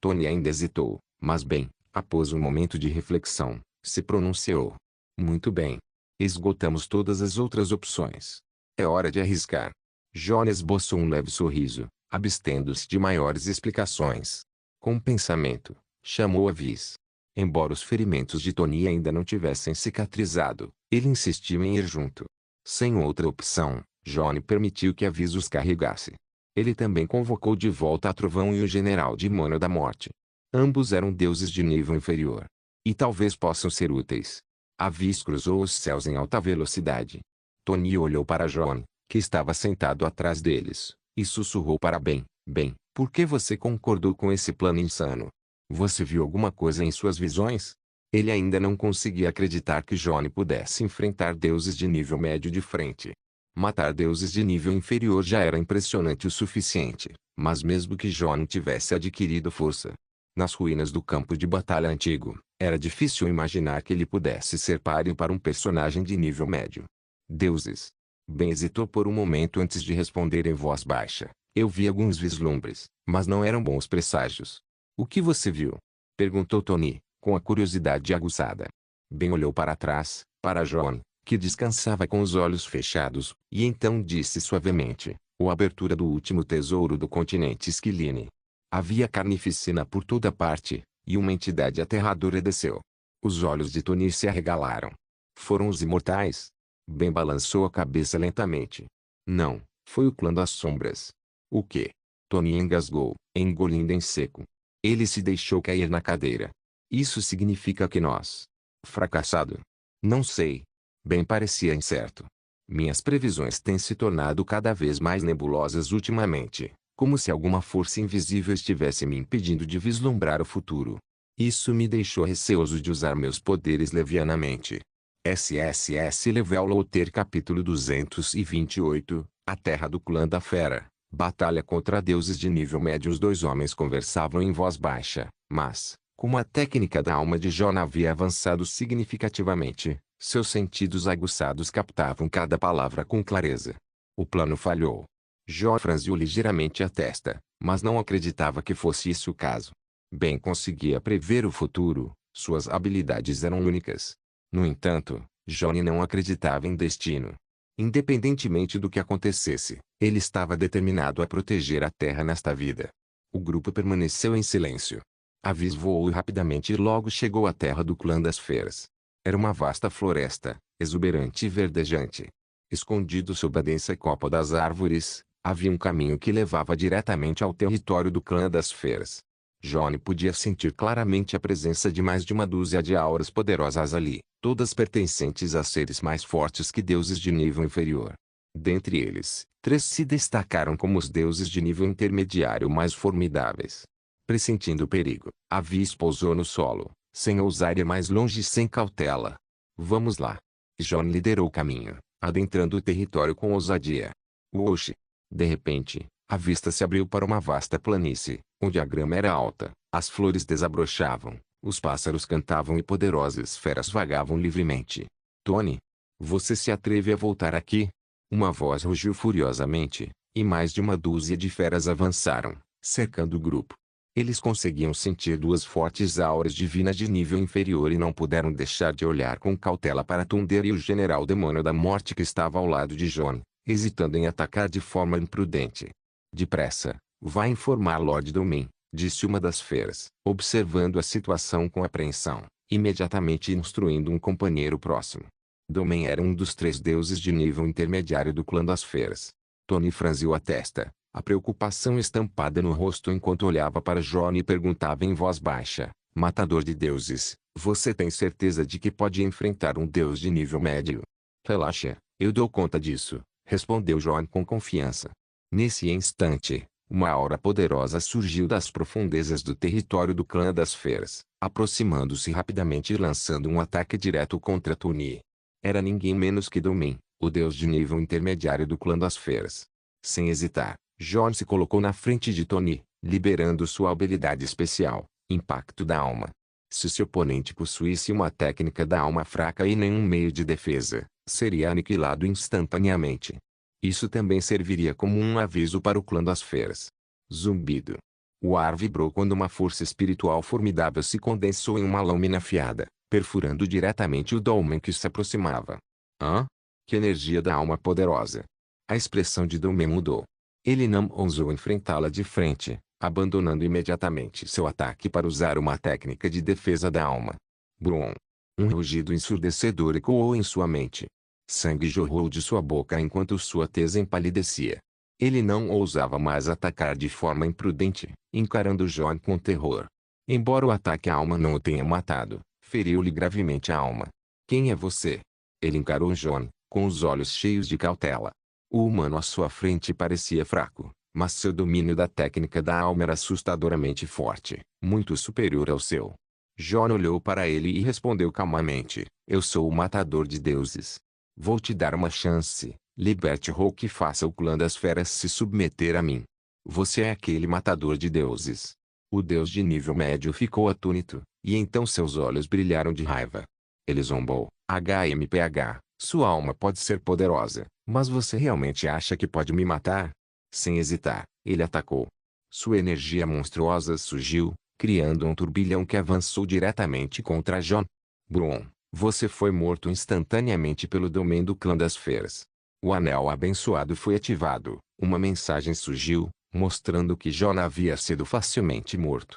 [SPEAKER 1] Tony ainda hesitou, mas bem, após um momento de reflexão, se pronunciou. Muito bem. Esgotamos todas as outras opções. É hora de arriscar. Jon esboçou um leve sorriso, abstendo-se de maiores explicações. Com um pensamento, chamou a Viz. Embora os ferimentos de Tony ainda não tivessem cicatrizado, ele insistiu em ir junto. Sem outra opção, Jon permitiu que a Viz os carregasse. Ele também convocou de volta a Trovão e o General de Mano da Morte. Ambos eram deuses de nível inferior. E talvez possam ser úteis. A Viz cruzou os céus em alta velocidade. Tony olhou para Jon, que estava sentado atrás deles, e sussurrou para Ben, Ben, por que você concordou com esse plano insano? Você viu alguma coisa em suas visões? Ele ainda não conseguia acreditar que Jon pudesse enfrentar deuses de nível médio de frente. Matar deuses de nível inferior já era impressionante o suficiente, mas mesmo que Jon tivesse adquirido força nas ruínas do campo de batalha antigo, era difícil imaginar que ele pudesse ser páreo para um personagem de nível médio. Deuses. Ben hesitou por um momento antes de responder em voz baixa. Eu vi alguns vislumbres, mas não eram bons presságios. O que você viu? Perguntou Tony, com a curiosidade aguçada. Ben olhou para trás, para Jon, que descansava com os olhos fechados, e então disse suavemente, a abertura do último tesouro do continente Esquiline. Havia carnificina por toda parte, e uma entidade aterradora desceu. Os olhos de Tony se arregalaram. Foram os imortais? Ben balançou a cabeça lentamente. Não, foi o clã das sombras. O quê? Tony engasgou, engolindo em seco. Ele se deixou cair na cadeira. Isso significa que nós... Fracassado? Não sei. Ben parecia incerto. Minhas previsões têm se tornado cada vez mais nebulosas ultimamente, como se alguma força invisível estivesse me impedindo de vislumbrar o futuro. Isso me deixou receoso de usar meus poderes levianamente. SSS Level Loader Capítulo 228, A Terra do Clã da Fera. Batalha contra deuses de nível médio. Os 2 homens conversavam em voz baixa, mas, como a técnica da alma de Jon havia avançado significativamente, seus sentidos aguçados captavam cada palavra com clareza. O plano falhou. Jon franziu ligeiramente a testa, mas não acreditava que fosse isso o caso. bem conseguia prever o futuro, suas habilidades eram únicas. No entanto, Johnny não acreditava em destino. Independentemente do que acontecesse, ele estava determinado a proteger a Terra nesta vida. O grupo permaneceu em silêncio. Avis voou rapidamente e logo chegou à terra do clã das feras. Era uma vasta floresta, exuberante e verdejante. Escondido sob a densa copa das árvores, havia um caminho que levava diretamente ao território do clã das feras. Johnny podia sentir claramente a presença de mais de uma dúzia de auras poderosas ali, todas pertencentes a seres mais fortes que deuses de nível inferior. Dentre eles, 3 se destacaram como os deuses de nível intermediário mais formidáveis. Pressentindo o perigo, Avis pousou no solo, sem ousar ir mais longe e sem cautela. Vamos lá. John liderou o caminho, adentrando o território com ousadia. Oxi! De repente, a vista se abriu para uma vasta planície, onde a grama era alta, as flores desabrochavam, os pássaros cantavam e poderosas feras vagavam livremente. Tony? Você se atreve a voltar aqui? Uma voz rugiu furiosamente, e mais de uma dúzia de feras avançaram, cercando o grupo. Eles conseguiam sentir 2 fortes auras divinas de nível inferior e não puderam deixar de olhar com cautela para Thunder e o General Demônio da Morte que estava ao lado de John, hesitando em atacar de forma imprudente. Depressa, vá informar Lord Domin, disse uma das feras, observando a situação com apreensão, imediatamente instruindo um companheiro próximo. Domin era um dos 3 deuses de nível intermediário do clã das feras. Tony franziu a testa, a preocupação estampada no rosto enquanto olhava para John e perguntava em voz baixa, Matador de deuses, você tem certeza de que pode enfrentar um deus de nível médio? Relaxa, eu dou conta disso, respondeu John com confiança. Nesse instante, uma aura poderosa surgiu das profundezas do território do clã das feras, aproximando-se rapidamente e lançando um ataque direto contra Tony. Era ninguém menos que Domin, o deus de nível intermediário do clã das feras. Sem hesitar, John se colocou na frente de Tony, liberando sua habilidade especial, Impacto da Alma. Se seu oponente possuísse uma técnica da alma fraca e nenhum meio de defesa, seria aniquilado instantaneamente. Isso também serviria como um aviso para o clã das feras. Zumbido. O ar vibrou quando uma força espiritual formidável se condensou em uma lâmina afiada, perfurando diretamente o dolmen que se aproximava. Hã? Que energia da alma poderosa! A expressão de Dolmen mudou. Ele não ousou enfrentá-la de frente, abandonando imediatamente seu ataque para usar uma técnica de defesa da alma. Brum! Um rugido ensurdecedor ecoou em sua mente. Sangue jorrou de sua boca enquanto sua tez empalidecia. Ele não ousava mais atacar de forma imprudente, encarando John com terror. Embora o ataque à alma não o tenha matado, feriu-lhe gravemente a alma. Quem é você? Ele encarou John, com os olhos cheios de cautela. O humano à sua frente parecia fraco, mas seu domínio da técnica da alma era assustadoramente forte, muito superior ao seu. John olhou para ele e respondeu calmamente, eu sou o matador de deuses. Vou te dar uma chance, liberte Hulk e faça o clã das feras se submeter a mim. Você é aquele matador de deuses. O deus de nível médio ficou atônito, e então seus olhos brilharam de raiva. Ele zombou, HMPH, sua alma pode ser poderosa, mas você realmente acha que pode me matar? Sem hesitar, ele atacou. Sua energia monstruosa surgiu, criando um turbilhão que avançou diretamente contra John. Brum! Você foi morto instantaneamente pelo domínio do clã das feras. O anel abençoado foi ativado. Uma mensagem surgiu, mostrando que John havia sido facilmente morto.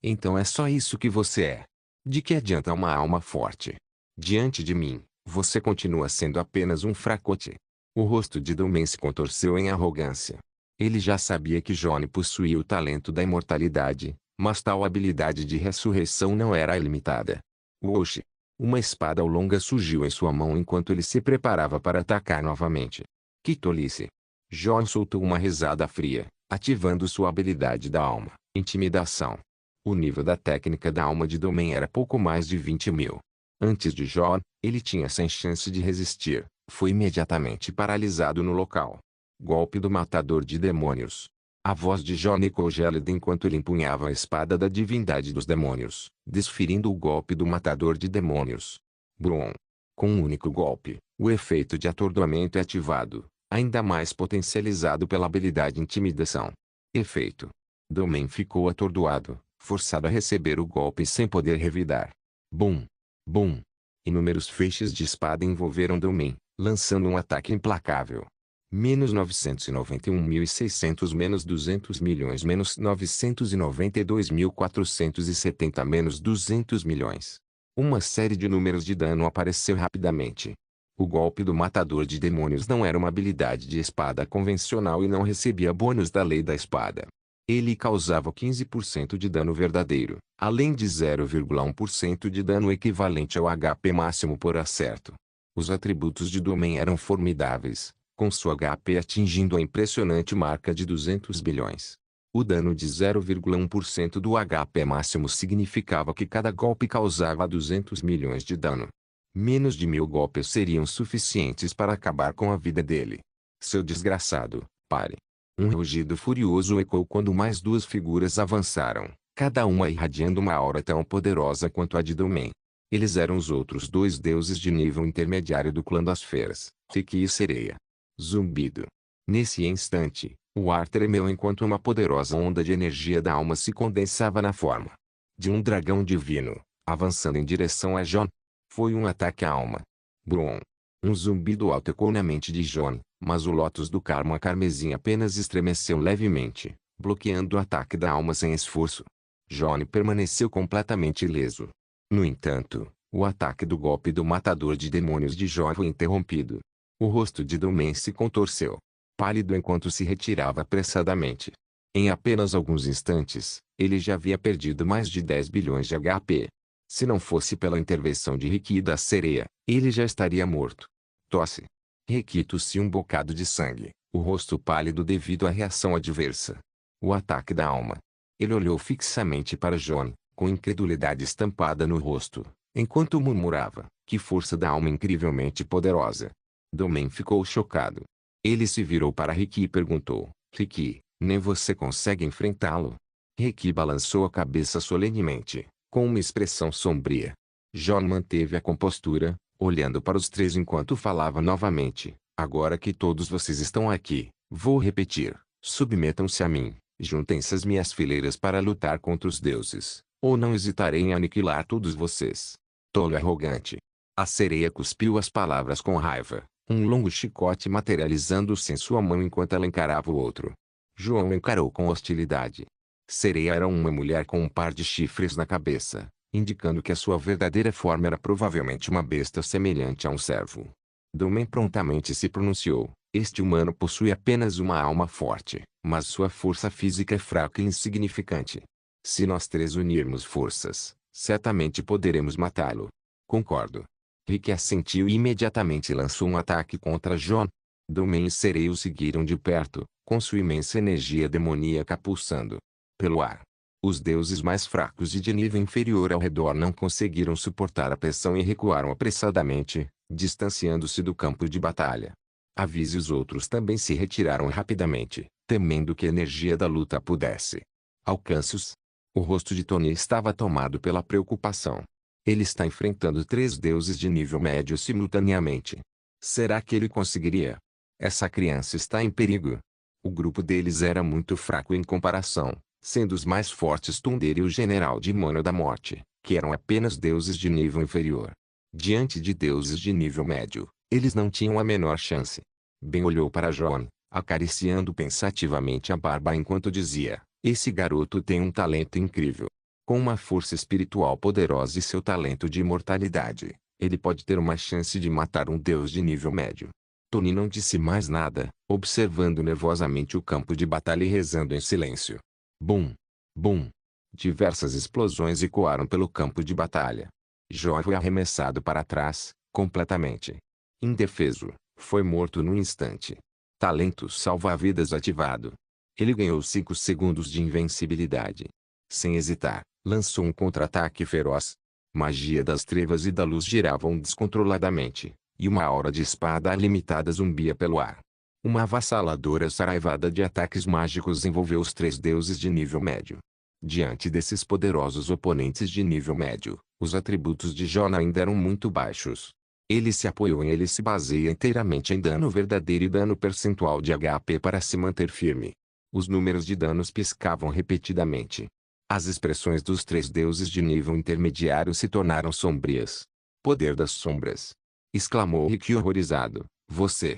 [SPEAKER 1] Então é só isso que você é. De que adianta uma alma forte? Diante de mim, você continua sendo apenas um fracote. O rosto de Domen se contorceu em arrogância. Ele já sabia que John possuía o talento da imortalidade, mas tal habilidade de ressurreição não era ilimitada. Oxi! Uma espada longa surgiu em sua mão enquanto ele se preparava para atacar novamente. Que tolice! John soltou uma risada fria, ativando sua habilidade da alma, intimidação. O nível da técnica da alma de Domen era pouco mais de 20.000. Antes de John, ele tinha sem chance de resistir, foi imediatamente paralisado no local. Golpe do matador de demônios. A voz de John ecoou gélida enquanto ele empunhava a espada da divindade dos demônios, desferindo o golpe do matador de demônios. Brum! Com um único golpe, o efeito de atordoamento é ativado, ainda mais potencializado pela habilidade intimidação. Efeito. Domen ficou atordoado, forçado a receber o golpe sem poder revidar. Bum! Bum! Inúmeros feixes de espada envolveram Domain, lançando um ataque implacável. Menos 991.600 menos 200 milhões menos 992.470 menos 200 milhões. Uma série de números de dano apareceu rapidamente. O golpe do matador de demônios não era uma habilidade de espada convencional e não recebia bônus da lei da espada. Ele causava 15% de dano verdadeiro, além de 0,1% de dano equivalente ao HP máximo por acerto. Os atributos de Domain eram formidáveis, com sua HP atingindo a impressionante marca de 200 bilhões. O dano de 0,1% do HP máximo significava que cada golpe causava 200 milhões de dano. Menos de 1000 golpes seriam suficientes para acabar com a vida dele. Seu desgraçado, pare. Um rugido furioso ecoou quando mais duas figuras avançaram, cada uma irradiando uma aura tão poderosa quanto a de Domain. Eles eram os outros dois deuses de nível intermediário do clã das feras, Riki e Sereia. Zumbido. Nesse instante, o ar tremeu enquanto uma poderosa onda de energia da alma se condensava na forma de um dragão divino, avançando em direção a Jon. Foi um ataque à alma. Brum! Um zumbido alto ecoou na mente de Jon, mas o Lótus do Karma Carmesim apenas estremeceu levemente, bloqueando o ataque da alma sem esforço. Jon permaneceu completamente ileso. No entanto, o ataque do golpe do matador de demônios de Jon foi interrompido. O rosto de Domain se contorceu, pálido enquanto se retirava apressadamente. Em apenas alguns instantes, ele já havia perdido mais de 10 bilhões de HP. Se não fosse pela intervenção de Riki e da Sereia, ele já estaria morto. Tosse. Riki tossiu um bocado de sangue, o rosto pálido devido à reação adversa. O ataque da alma. Ele olhou fixamente para Jon, com incredulidade estampada no rosto, enquanto murmurava, que força da alma incrivelmente poderosa. Domain ficou chocado. Ele se virou para Riki e perguntou, Riki, nem você consegue enfrentá-lo? Riki balançou a cabeça solenemente, com uma expressão sombria. Jon manteve a compostura, olhando para os três enquanto falava novamente. Agora que todos vocês estão aqui, vou repetir, submetam-se a mim, juntem-se às minhas fileiras para lutar contra os deuses, ou não hesitarei em aniquilar todos vocês. Tolo arrogante. A sereia cuspiu as palavras com raiva, um longo chicote materializando-se em sua mão enquanto ela encarava o outro. João encarou com hostilidade. Sereia era uma mulher com um par de chifres na cabeça, indicando que a sua verdadeira forma era provavelmente uma besta semelhante a um servo. Domain prontamente se pronunciou, este humano possui apenas uma alma forte, mas sua força física é fraca e insignificante. Se nós três unirmos forças, certamente poderemos matá-lo. Concordo. Riki assentiu e imediatamente lançou um ataque contra Jon. Domain e Sereia o seguiram de perto, com sua imensa energia demoníaca pulsando pelo ar. Os deuses mais fracos e de nível inferior ao redor não conseguiram suportar a pressão e recuaram apressadamente, distanciando-se do campo de batalha. Avise os outros também se retiraram rapidamente, temendo que a energia da luta pudesse alcance-os. O rosto de Tony estava tomado pela preocupação. Ele está enfrentando três deuses de nível médio simultaneamente. Será que ele conseguiria? Essa criança está em perigo. O grupo deles era muito fraco em comparação, sendo os mais fortes Thunder e o General Demônio da Morte, que eram apenas deuses de nível inferior. Diante de deuses de nível médio, eles não tinham a menor chance. Ben olhou para Jon, acariciando pensativamente a barba enquanto dizia, esse garoto tem um talento incrível. Com uma força espiritual poderosa e seu talento de imortalidade, ele pode ter uma chance de matar um deus de nível médio. Tony não disse mais nada, observando nervosamente o campo de batalha e rezando em silêncio. Bum! Bum! Diversas explosões ecoaram pelo campo de batalha. Jon foi arremessado para trás, completamente indefeso, foi morto num instante. Talento salva-vidas ativado. Ele ganhou 5 segundos de invencibilidade. Sem hesitar, lançou um contra-ataque feroz. Magia das trevas e da luz giravam descontroladamente, e uma aura de espada ilimitada zumbia pelo ar. Uma avassaladora saraivada de ataques mágicos envolveu os três deuses de nível médio. Diante desses poderosos oponentes de nível médio, os atributos de Jon ainda eram muito baixos. Ele se apoiou em ele se baseia inteiramente em dano verdadeiro e dano percentual de HP para se manter firme. Os números de danos piscavam repetidamente. As expressões dos três deuses de nível intermediário se tornaram sombrias. Poder das sombras! Exclamou Rick horrorizado. Você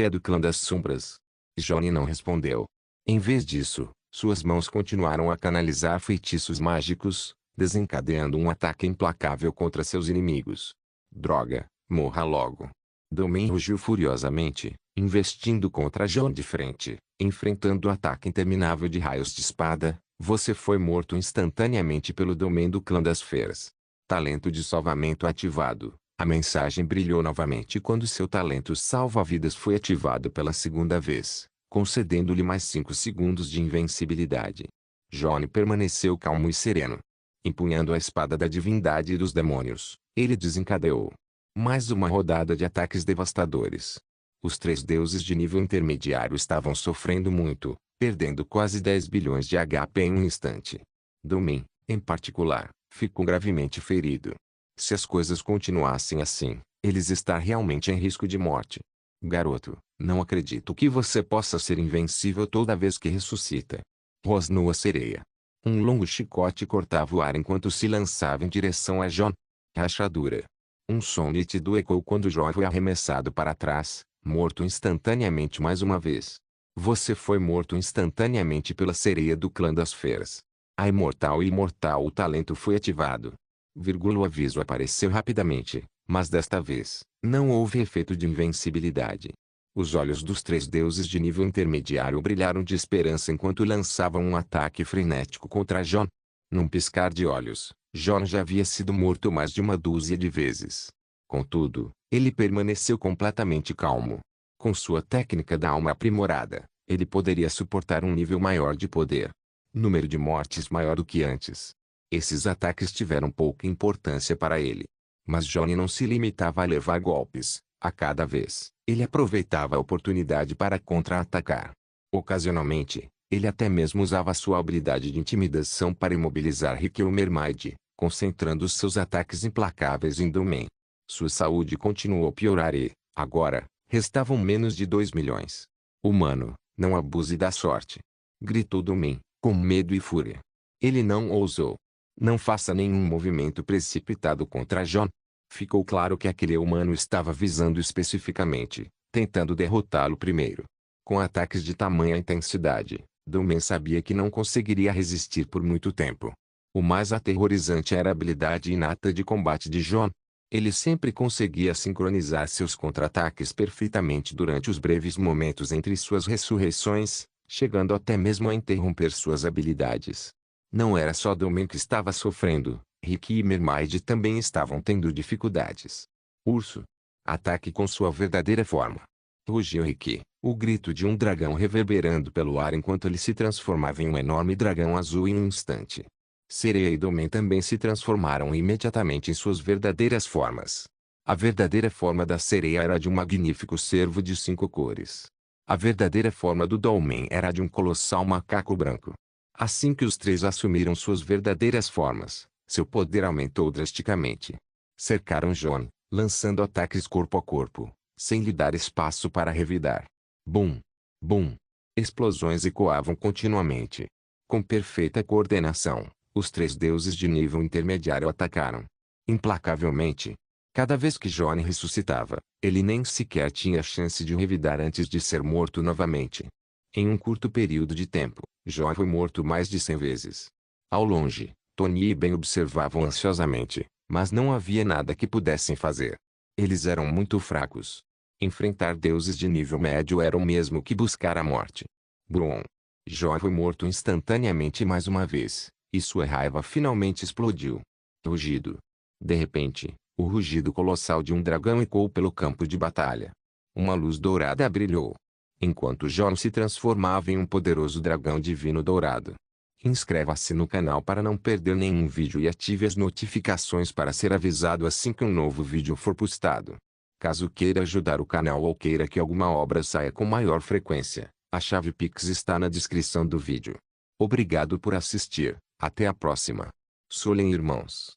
[SPEAKER 1] é do clã das sombras? Johnny não respondeu. Em vez disso, suas mãos continuaram a canalizar feitiços mágicos, desencadeando um ataque implacável contra seus inimigos. Droga, morra logo! Domain rugiu furiosamente, investindo contra John de frente, enfrentando o ataque interminável de raios de espada. Você foi morto instantaneamente pelo Domain do clã das feras. Talento de salvamento ativado. A mensagem brilhou novamente quando seu talento salva-vidas foi ativado pela segunda vez, concedendo-lhe mais 5 segundos de invencibilidade. Johnny permaneceu calmo e sereno. Empunhando a espada da divindade e dos demônios, ele desencadeou mais uma rodada de ataques devastadores. Os três deuses de nível intermediário estavam sofrendo muito, perdendo quase 10 bilhões de HP em um instante. Domain, em particular, ficou gravemente ferido. Se as coisas continuassem assim, eles estão realmente em risco de morte. Garoto, não acredito que você possa ser invencível toda vez que ressuscita. Rosnou a sereia. Um longo chicote cortava o ar enquanto se lançava em direção a John. Rachadura. Um som nítido ecoou quando John foi arremessado para trás, morto instantaneamente mais uma vez. Você foi morto instantaneamente pela sereia do clã das feras. A imortal e imortal o talento foi ativado. O aviso apareceu rapidamente, mas desta vez, não houve efeito de invencibilidade. Os olhos dos três deuses de nível intermediário brilharam de esperança enquanto lançavam um ataque frenético contra John. Num piscar de olhos, John já havia sido morto mais de uma dúzia de vezes. Contudo, ele permaneceu completamente calmo. Com sua técnica da alma aprimorada, ele poderia suportar um nível maior de poder. Número de mortes maior do que antes. Esses ataques tiveram pouca importância para ele. Mas Johnny não se limitava a levar golpes. A cada vez, ele aproveitava a oportunidade para contra-atacar. Ocasionalmente, ele até mesmo usava sua habilidade de intimidação para imobilizar Rick o Mermaid, concentrando seus ataques implacáveis em Domain. Sua saúde continuou a piorar e, agora, restavam menos de 2 milhões. Humano, não abuse da sorte! Gritou Domain, com medo e fúria. Ele não ousou. Não faça nenhum movimento precipitado contra John. Ficou claro que aquele humano estava visando especificamente, tentando derrotá-lo primeiro. Com ataques de tamanha intensidade, Domain sabia que não conseguiria resistir por muito tempo. O mais aterrorizante era a habilidade inata de combate de John. Ele sempre conseguia sincronizar seus contra-ataques perfeitamente durante os breves momentos entre suas ressurreições, chegando até mesmo a interromper suas habilidades. Não era só Domain que estava sofrendo, Rick e Mermaid também estavam tendo dificuldades. Urso. Ataque com sua verdadeira forma. Rugiu Rick, o grito de um dragão reverberando pelo ar enquanto ele se transformava em um enorme dragão azul em um instante. Sereia e Domain também se transformaram imediatamente em suas verdadeiras formas. A verdadeira forma da sereia era de um magnífico cervo de 5 cores. A verdadeira forma do Domain era de um colossal macaco branco. Assim que os três assumiram suas verdadeiras formas, seu poder aumentou drasticamente. Cercaram John, lançando ataques corpo a corpo, sem lhe dar espaço para revidar. Bum! Bum! Explosões ecoavam continuamente. Com perfeita coordenação, os três deuses de nível intermediário atacaram. Implacavelmente. Cada vez que Johnny ressuscitava, ele nem sequer tinha chance de revidar antes de ser morto novamente. Em um curto período de tempo, John foi morto mais de 100 vezes. Ao longe, Tony e Ben observavam ansiosamente, mas não havia nada que pudessem fazer. Eles eram muito fracos. Enfrentar deuses de nível médio era o mesmo que buscar a morte. Brum! John foi morto instantaneamente mais uma vez, e sua raiva finalmente explodiu. Rugido. De repente, o rugido colossal de um dragão ecoou pelo campo de batalha. Uma luz dourada brilhou. Enquanto John se transformava em um poderoso dragão divino dourado. Inscreva-se no canal para não perder nenhum vídeo e ative as notificações para ser avisado assim que um novo vídeo for postado. Caso queira ajudar o canal ou queira que alguma obra saia com maior frequência, a chave Pix está na descrição do vídeo. Obrigado por assistir, até a próxima. Solem irmãos.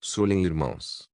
[SPEAKER 1] Solem irmãos.